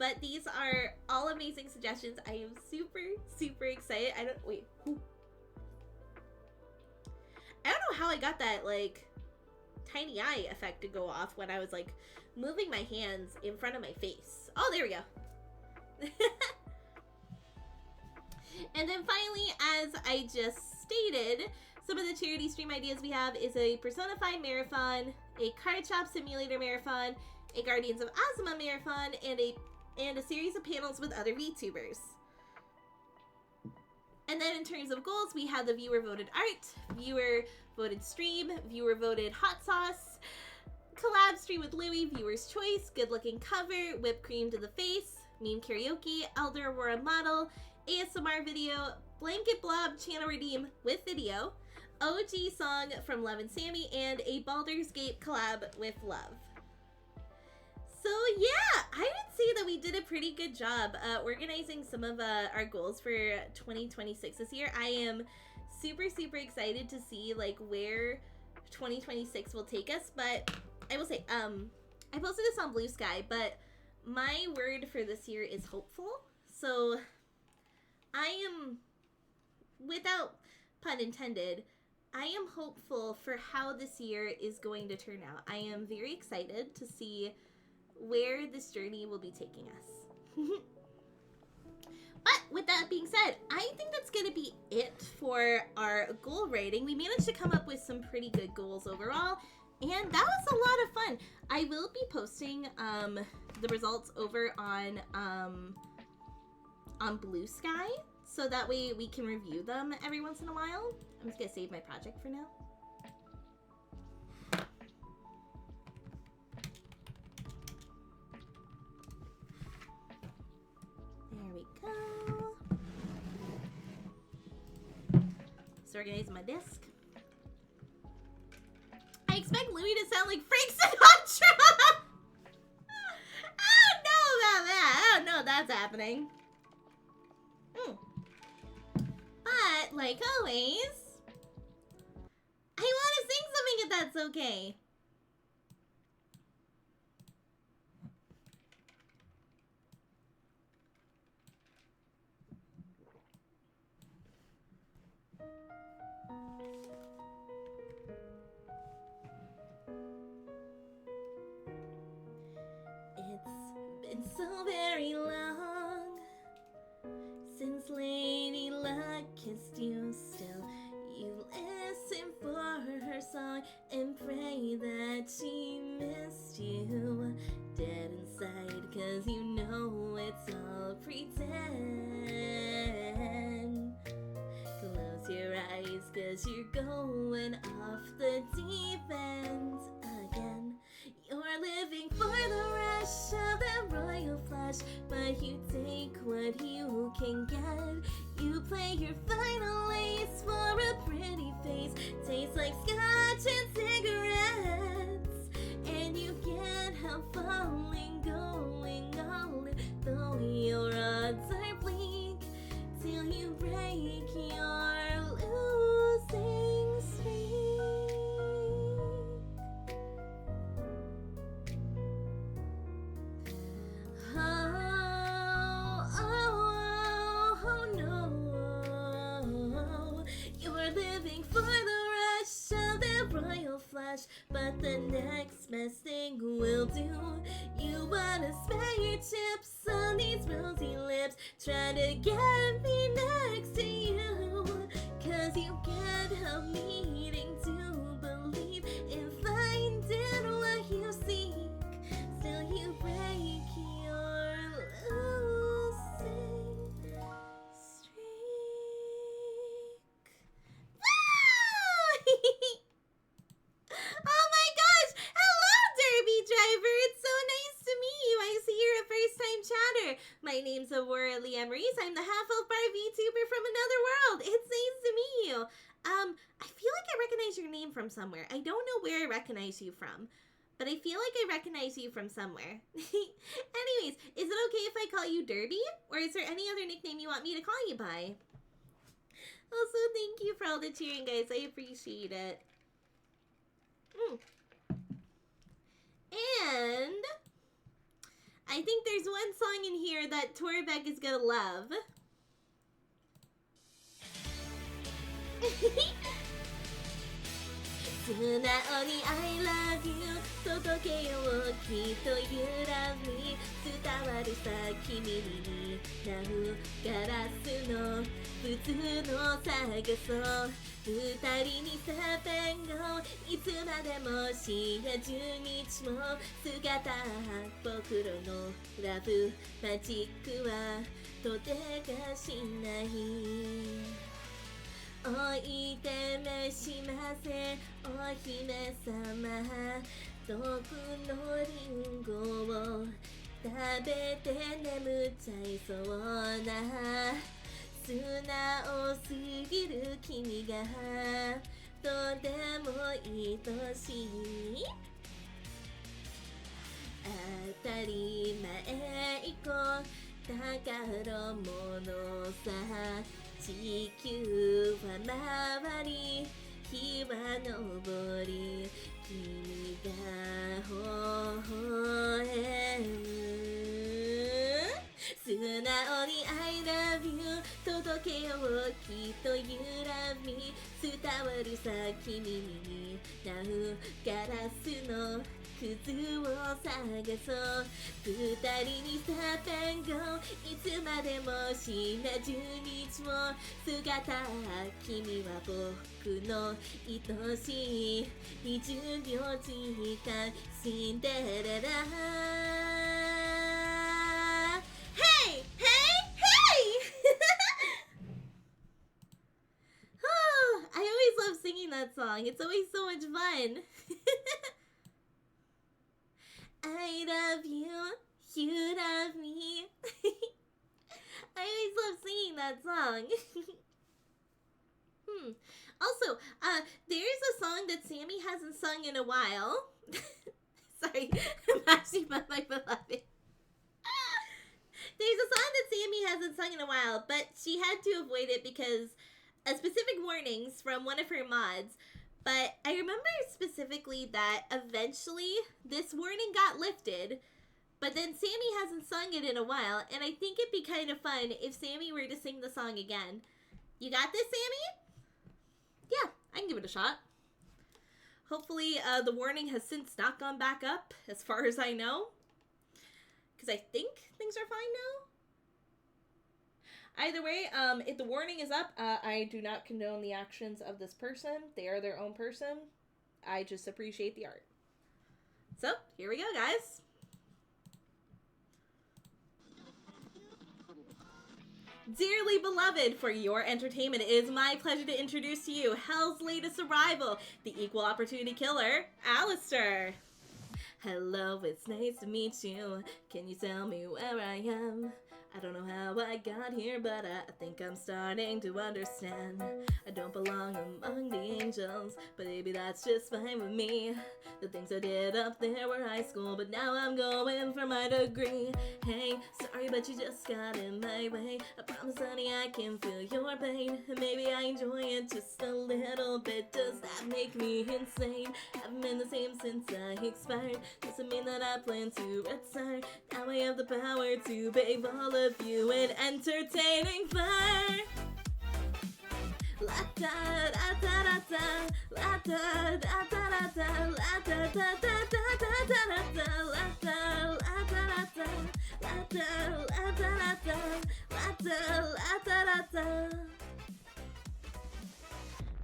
But these are all amazing suggestions. I am super, super excited. I don't know how I got that, like, tiny eye effect to go off when I was, like, moving my hands in front of my face. Oh, there we go. And then finally, as I just stated, some of the charity stream ideas we have is a Persona 5 marathon, a Card Shop Simulator marathon, a Guardians of Ozma marathon, and a series of panels with other VTubers. And then in terms of goals, we have the viewer-voted art, viewer-voted stream, viewer-voted hot sauce, collab stream with Louie, viewer's choice, good-looking cover, whipped cream to the face, meme karaoke, Elder Aurora model, ASMR video, blanket blob channel redeem with video, OG song from Love and Sammy, and a Baldur's Gate collab with Love. So yeah, I would say that we did a pretty good job organizing some of our goals for 2026 this year. I am super, super excited to see like where 2026 will take us, but I will say, I posted this on Blue Sky, but my word for this year is hopeful. So I am, without pun intended, I am hopeful for how this year is going to turn out. I am very excited to see where this journey will be taking us. But with that being said, I think that's going to be it for our goal writing. We managed to come up with some pretty good goals overall, and that was a lot of fun. I will be posting the results over on Blue Sky, so that way we can review them every once in a while. I'm just going to save my project for now. There we go. Just organizing my desk. I expect Louis to sound like Frank Sinatra! I don't know about that. I don't know if that's happening. But, like always, I want to sing something if that's okay. It's been so very long since Lady Luck kissed you. Still, you listen for her song and pray that she missed you. Dead inside, 'cause you know it's all pretend. Close your eyes, 'cause you're going off the deep end again. You're living for the rush of that royal flush, but you take what you can get. You play your final ace for a pretty face. Tastes like scotch and cigarettes, and you can't help falling, going all in, though your odds are bleak, till you break your losing streak. Oh no, you're living for the rush of that royal flush, but the next best thing will do. You wanna spare your chips on these rosy lips, try to get me next to you, 'cause you can't help needing to believe in finding what you seek, still you break your losing streak. Oh my gosh! Hello, Derby Driver! It's so nice to meet you. I see you're a first-time chatter. My name's Aurora Leanne Maurice. I'm the half-elf bar VTuber from another world. It's nice to meet you. I feel like I recognize your name from somewhere. I don't know where I recognize you from, but I feel like I recognize you from somewhere. Anyways, is it okay if I call you Derby? Or is there any other nickname you want me to call you by? Also, thank you for all the cheering, guys. I appreciate it. And I think there's one song in here that Torbeck is gonna love. Sunaoni I love you 届けようきっと You love me 伝わるさ君に鳴るガラスの普通の探そう二人にさペンをいつまでもしや10日も姿僕らのラブマジックはとてがしないおいて召しませお姫様毒のリンゴを食べて眠っちゃいそうな素直すぎる君がとても愛しい当たり前以降宝物さ地球は回り日は昇り君が微笑む素直に I love you 届けようきっと You love me 伝わるさ君に鳴るガラスの靴を探そう二人にさペンをいつまでもしな10日も姿君は僕の愛しい20秒時間シンデレラ Hey! Hey! Hey! Oh, I always love singing that song. It's always so much fun. I love you, you love me. I always love singing that song. Also, there's a song that Sammy hasn't sung in a while. Sorry, I'm actually by my beloved. There's a song that Sammy hasn't sung in a while, but she had to avoid it because of specific warnings from one of her mods. But I remember specifically that eventually this warning got lifted, but then Sammy hasn't sung it in a while, and I think it'd be kind of fun if Sammy were to sing the song again. You got this, Sammy? Yeah, I can give it a shot. Hopefully the warning has since not gone back up, as far as I know. Because I think things are fine now. Either way, if the warning is up, I do not condone the actions of this person. They are their own person. I just appreciate the art. So, here we go, guys. Dearly beloved, for your entertainment, it is my pleasure to introduce to you Hell's latest arrival, the equal opportunity killer, Alistair. Hello, it's nice to meet you. Can you tell me where I am? I don't know how I got here, but I think I'm starting to understand. I don't belong among the angels, but maybe that's just fine with me. The things I did up there were high school, but now I'm going for my degree. Hey, sorry, but you just got in my way. I promise, honey, I can feel your pain. Maybe I enjoy it just a little bit. Does that make me insane? Haven't been the same since I expired. Doesn't mean that I plan to retire. Now I have the power to bathe all of you in entertaining fire. La da da da da da, la da da da da da, la da da da da da da da, la da da da da, la da da da, la da da da.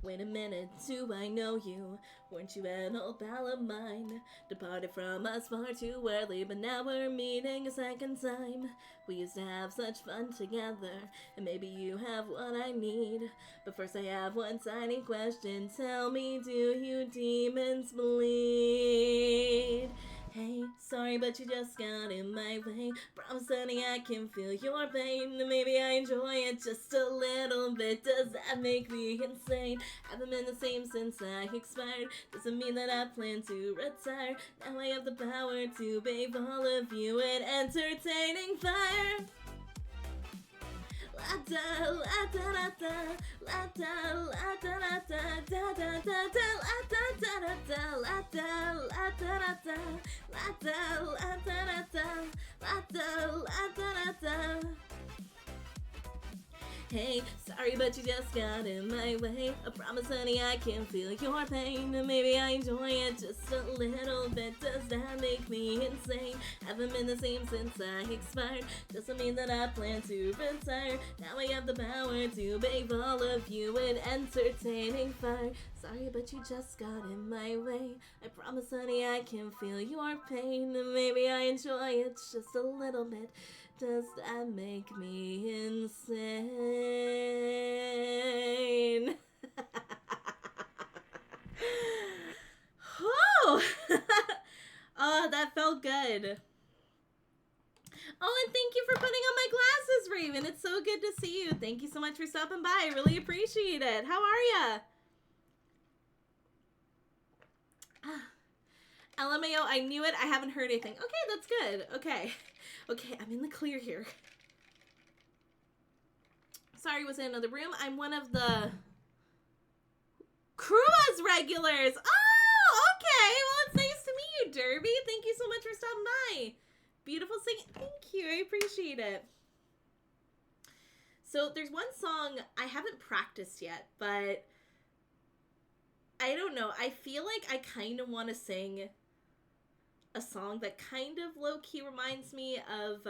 Wait a minute, do I know you? Weren't you an old pal of mine? Departed from us far too early, but now we're meeting a second time. We used to have such fun together, and maybe you have what I need. But first I have one tiny question. Tell me, do you demons bleed? Hey, sorry, but you just got in my way. Promise, honey, I can feel your pain. Maybe I enjoy it just a little bit. Does that make me insane? Haven't been the same since I expired. Doesn't mean that I plan to retire. Now I have the power to bathe all of you in entertaining fire. La da la da da da, la da la da da da da da da da, la da da da la da la da da da, la da la da da, la da la da da. Hey, sorry but you just got in my way. I promise honey I can feel your pain. Maybe I enjoy it just a little bit. Does that make me insane? Haven't been the same since I expired. Doesn't mean that I plan to retire. Now I have the power to bathe all of you in entertaining fire. Sorry but you just got in my way. I promise honey I can feel your pain. Maybe I enjoy it just a little bit. Does that make me insane? Oh! Oh, that felt good. Oh, and thank you for putting on my glasses, Raven. It's so good to see you. Thank you so much for stopping by. I really appreciate it. How are ya? LMAO, I knew it. I haven't heard anything. Okay, that's good. Okay. Okay, I'm in the clear here. Sorry, was in another room. I'm one of the Crua's regulars. Oh, okay. Well, it's nice to meet you, Derby. Thank you so much for stopping by. Beautiful singing. Thank you. I appreciate it. So there's one song I haven't practiced yet, but I don't know. I feel like I kind of want to sing a song that kind of low-key reminds me of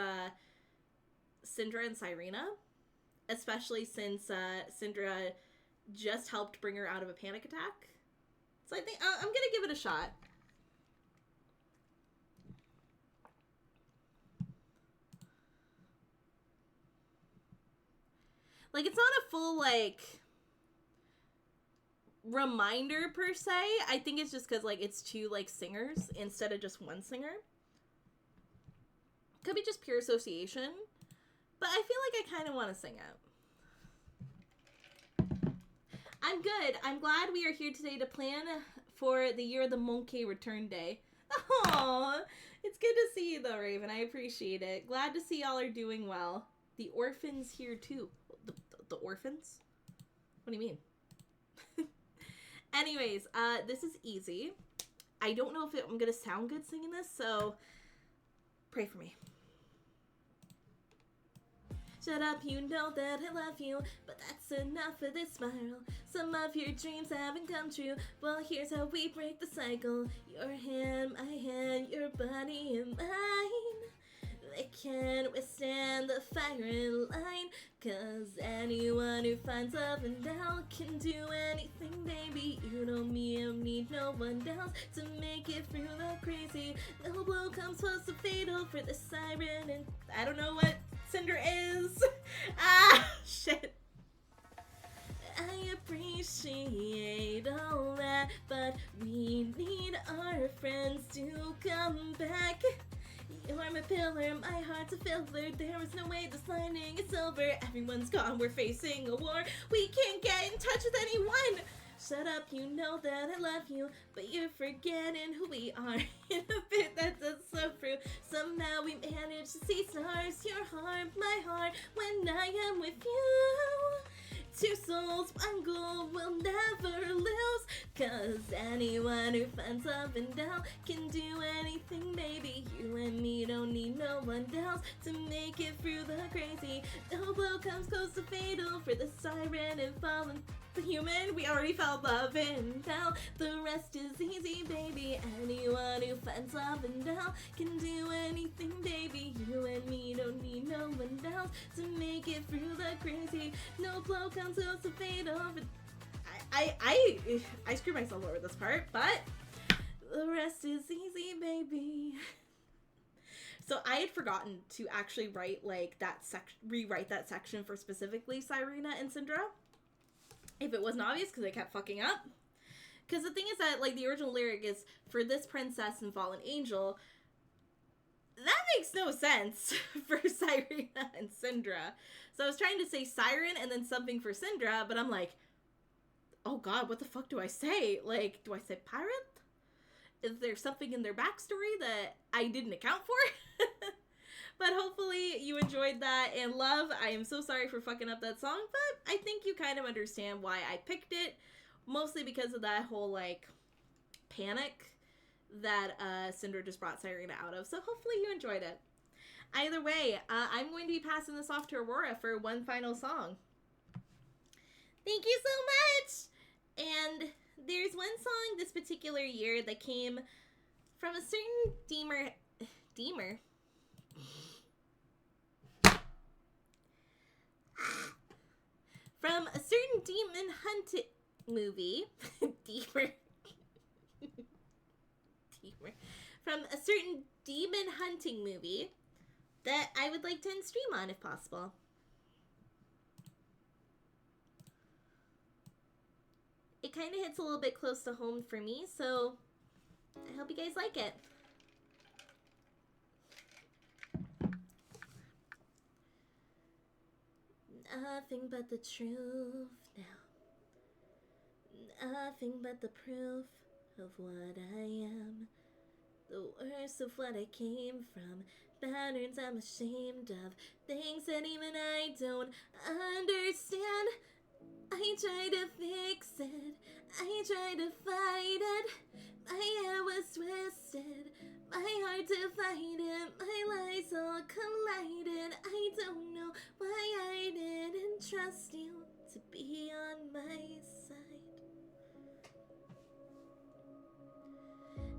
Syndra and Cyrena, especially since Syndra just helped bring her out of a panic attack. So I think I'm gonna give it a shot. Like, it's not a full, like, reminder per se. I think it's just because, like, it's two, like, singers instead of just one singer. Could be just pure association, but I feel like I kind of want to sing it. I'm good. I'm glad we are here today to plan for the Year of the Monkey return day. Aww, it's good to see you though, Raven. I appreciate it. Glad to see y'all are doing well. The orphans here too. The orphans? What do you mean? Anyways, this is easy. I don't know if I'm gonna sound good singing this, so pray for me. Shut up, you know that I love you, but that's enough for this spiral. Some of your dreams haven't come true. Well, here's how we break the cycle. Your hand, my hand, your body and mine. They can't withstand the firing line, 'cause anyone who finds love and doubt can do anything, baby. You know me, I don't need no one else to make it through the crazy. No blow comes close to fatal for the siren, and I don't know what Cinder is. Ah, shit. I appreciate all that, but we need our friends to come back. You're my pillar, my heart's a filler. There is no way this lining is over. Everyone's gone, we're facing a war. We can't get in touch with anyone. Shut up, you know that I love you, but you're forgetting who we are. In a bit that does so through. Somehow we manage to see stars. Your heart, my heart, when I am with you. Two souls, one goal, we'll never lose. 'Cause anyone who finds love and doubt can do anything, baby. You and me don't need no one else to make it through the crazy. No blow comes close to fatal for the siren and fallen human. We already felt love and doubt. The rest is easy, baby. Anyone who finds love and doubt can do anything, baby. You and me don't need no one else to make it through the crazy. No blow comes close to fatal. I screwed myself over this part, but the rest is easy, baby. So I had forgotten to actually write like that rewrite that section for specifically Cyrena and Syndra. If it wasn't obvious, because I kept fucking up. Because the thing is that, like, the original lyric is, for this princess and fallen angel. That makes no sense for Cyrena and Syndra. So I was trying to say siren and then something for Syndra, but I'm like, oh god, what the fuck do I say? Like, do I say pirate? Is there something in their backstory that I didn't account for? But hopefully you enjoyed that. And love, I am so sorry for fucking up that song, but I think you kind of understand why I picked it. Mostly because of that whole, like, panic that Cinder just brought Cyrena out of. So hopefully you enjoyed it. Either way, I'm going to be passing this off to Aurora for one final song. Thank you so much! And there's one song this particular year that came from a certain Deemer? From a certain demon hunting movie. Deemer. From a certain demon hunting movie that I would like to end stream on if possible. It kind of hits a little bit close to home for me, so I hope you guys like it. Nothing but the truth now. Nothing but the proof of what I am. The worst of what I came from. Patterns I'm ashamed of. Things that even I don't understand. I try to fix it. I try to fight it. My head was twisted. My heart divided. My lies all collided. I don't know why I didn't trust you to be on my side.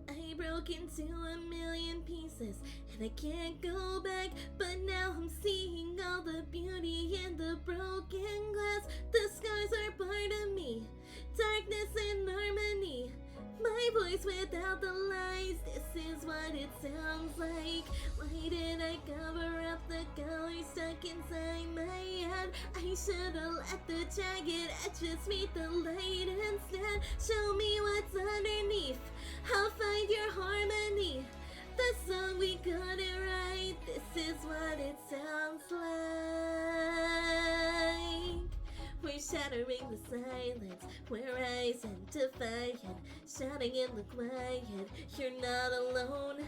I broke into a million pieces and I can't go back, but now I'm seeing all the beauty in the broken glass. The scars are part of me, darkness and harmony. My voice without the lies, this is what it sounds like. Why did I cover up the colors stuck inside my head? I should've let the jagged edges meet the light instead. Show me what's underneath, I'll find your harmony. The song, we got it right, this is what it sounds like. We're shattering the silence, we're rising defiant, shouting in the quiet, you're not alone.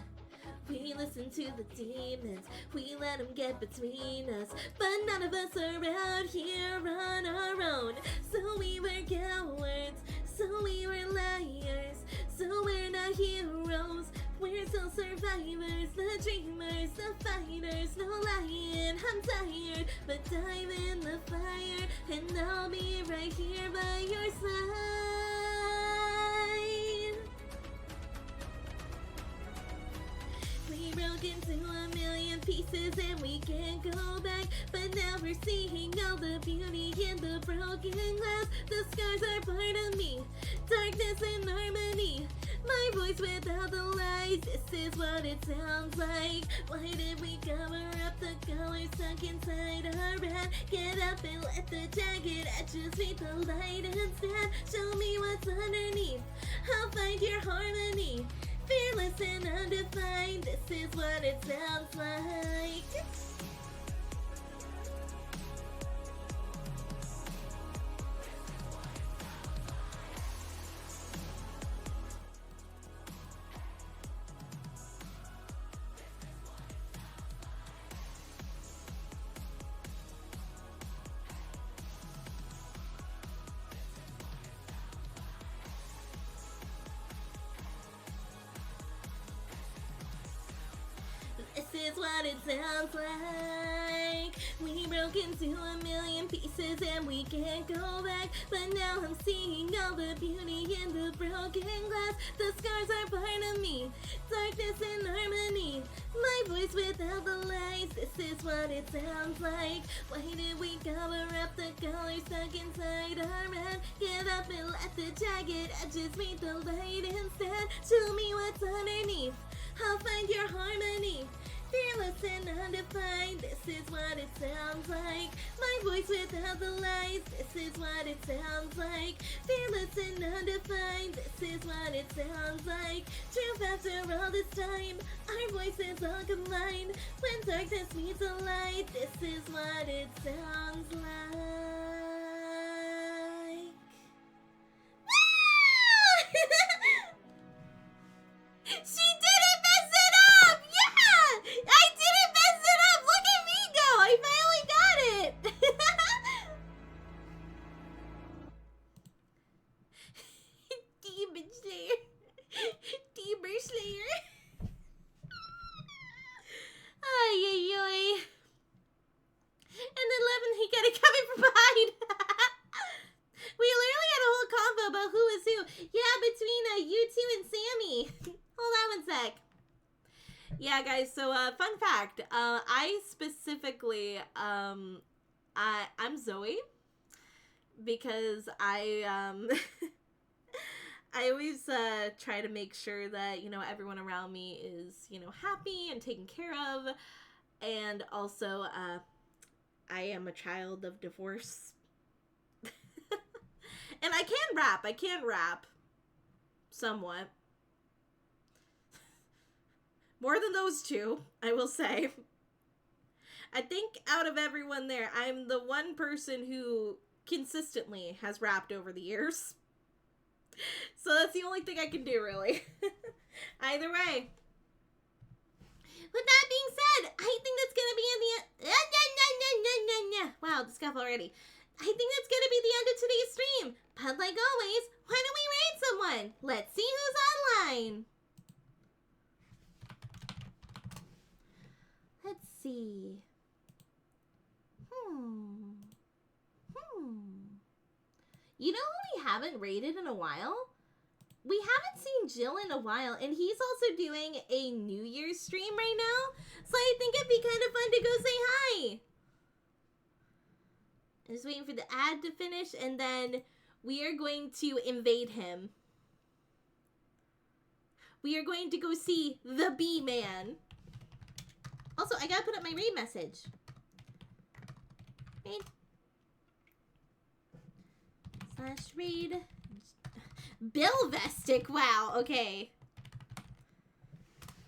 We listen to the demons, we let them get between us, but none of us are out here on our own. So we were cowards, so we were liars, so we're not heroes. We're still survivors, the dreamers, the fighters, no lying, I'm tired, but dive in the fire, and I'll be right here by your side. We broke into a million pieces and we can't go back, but now we're seeing all the beauty in the broken glass. The scars are part of me, darkness and harmony. My voice without the lies, this is what it sounds like. Why did we cover up the colors stuck inside our head? Get up and let the jagged edges meet the light instead. Show me what's underneath, I'll find your harmony. Fearless and undefined, this is what it sounds like. This is what it sounds like. We broke into a million pieces and we can't go back, but now I'm seeing all the beauty in the broken glass. The scars are part of me, darkness and harmony. My voice without the lies, this is what it sounds like. Why did we cover up the colors stuck inside our head? Get up and let the jagged edges meet the light instead. Show me what's underneath, I'll find your harmony. Fearless and undefined, this is what it sounds like. My voice without the lies, this is what it sounds like. Fearless and undefined, this is what it sounds like. Truth after all this time, our voices all combined. When darkness meets the light, this is what it sounds like. She didn't mess it up! Yeah! I didn't mess it Yeah, guys, so fun fact, I specifically, I'm Zoe, because I always try to make sure that, everyone around me is, happy and taken care of, and also, I am a child of divorce. And I can rap, somewhat. More than those two, I will say. I think out of everyone there, I'm the one person who consistently has rapped over the years. So that's the only thing I can do, really. Either way. With that being said, I think that's going to be in the... Wow, the scuff already. I think that's going to be the end of today's stream. But like always, why don't we raid someone? Let's see who's online. Let's see. You know who we haven't raided in a while? We haven't seen Jill in a while, and he's also doing a New Year's stream right now. So I think it'd be kind of fun to go say hi. I'm just waiting for the ad to finish, and then we are going to invade him. We are going to go see the Bee-Man. Also, I gotta put up my raid message. Raid. /raid. Bill Vestic. Wow, okay.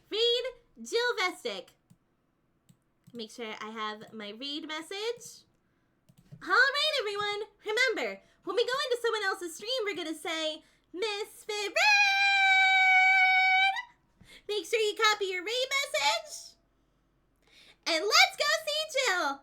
Raid Jill Vestic. Make sure I have my raid message. Alright, everyone. Remember, when we go into someone else's stream, we're gonna say, Misfit Raid! Make sure you copy your raid message. And let's go see Jill.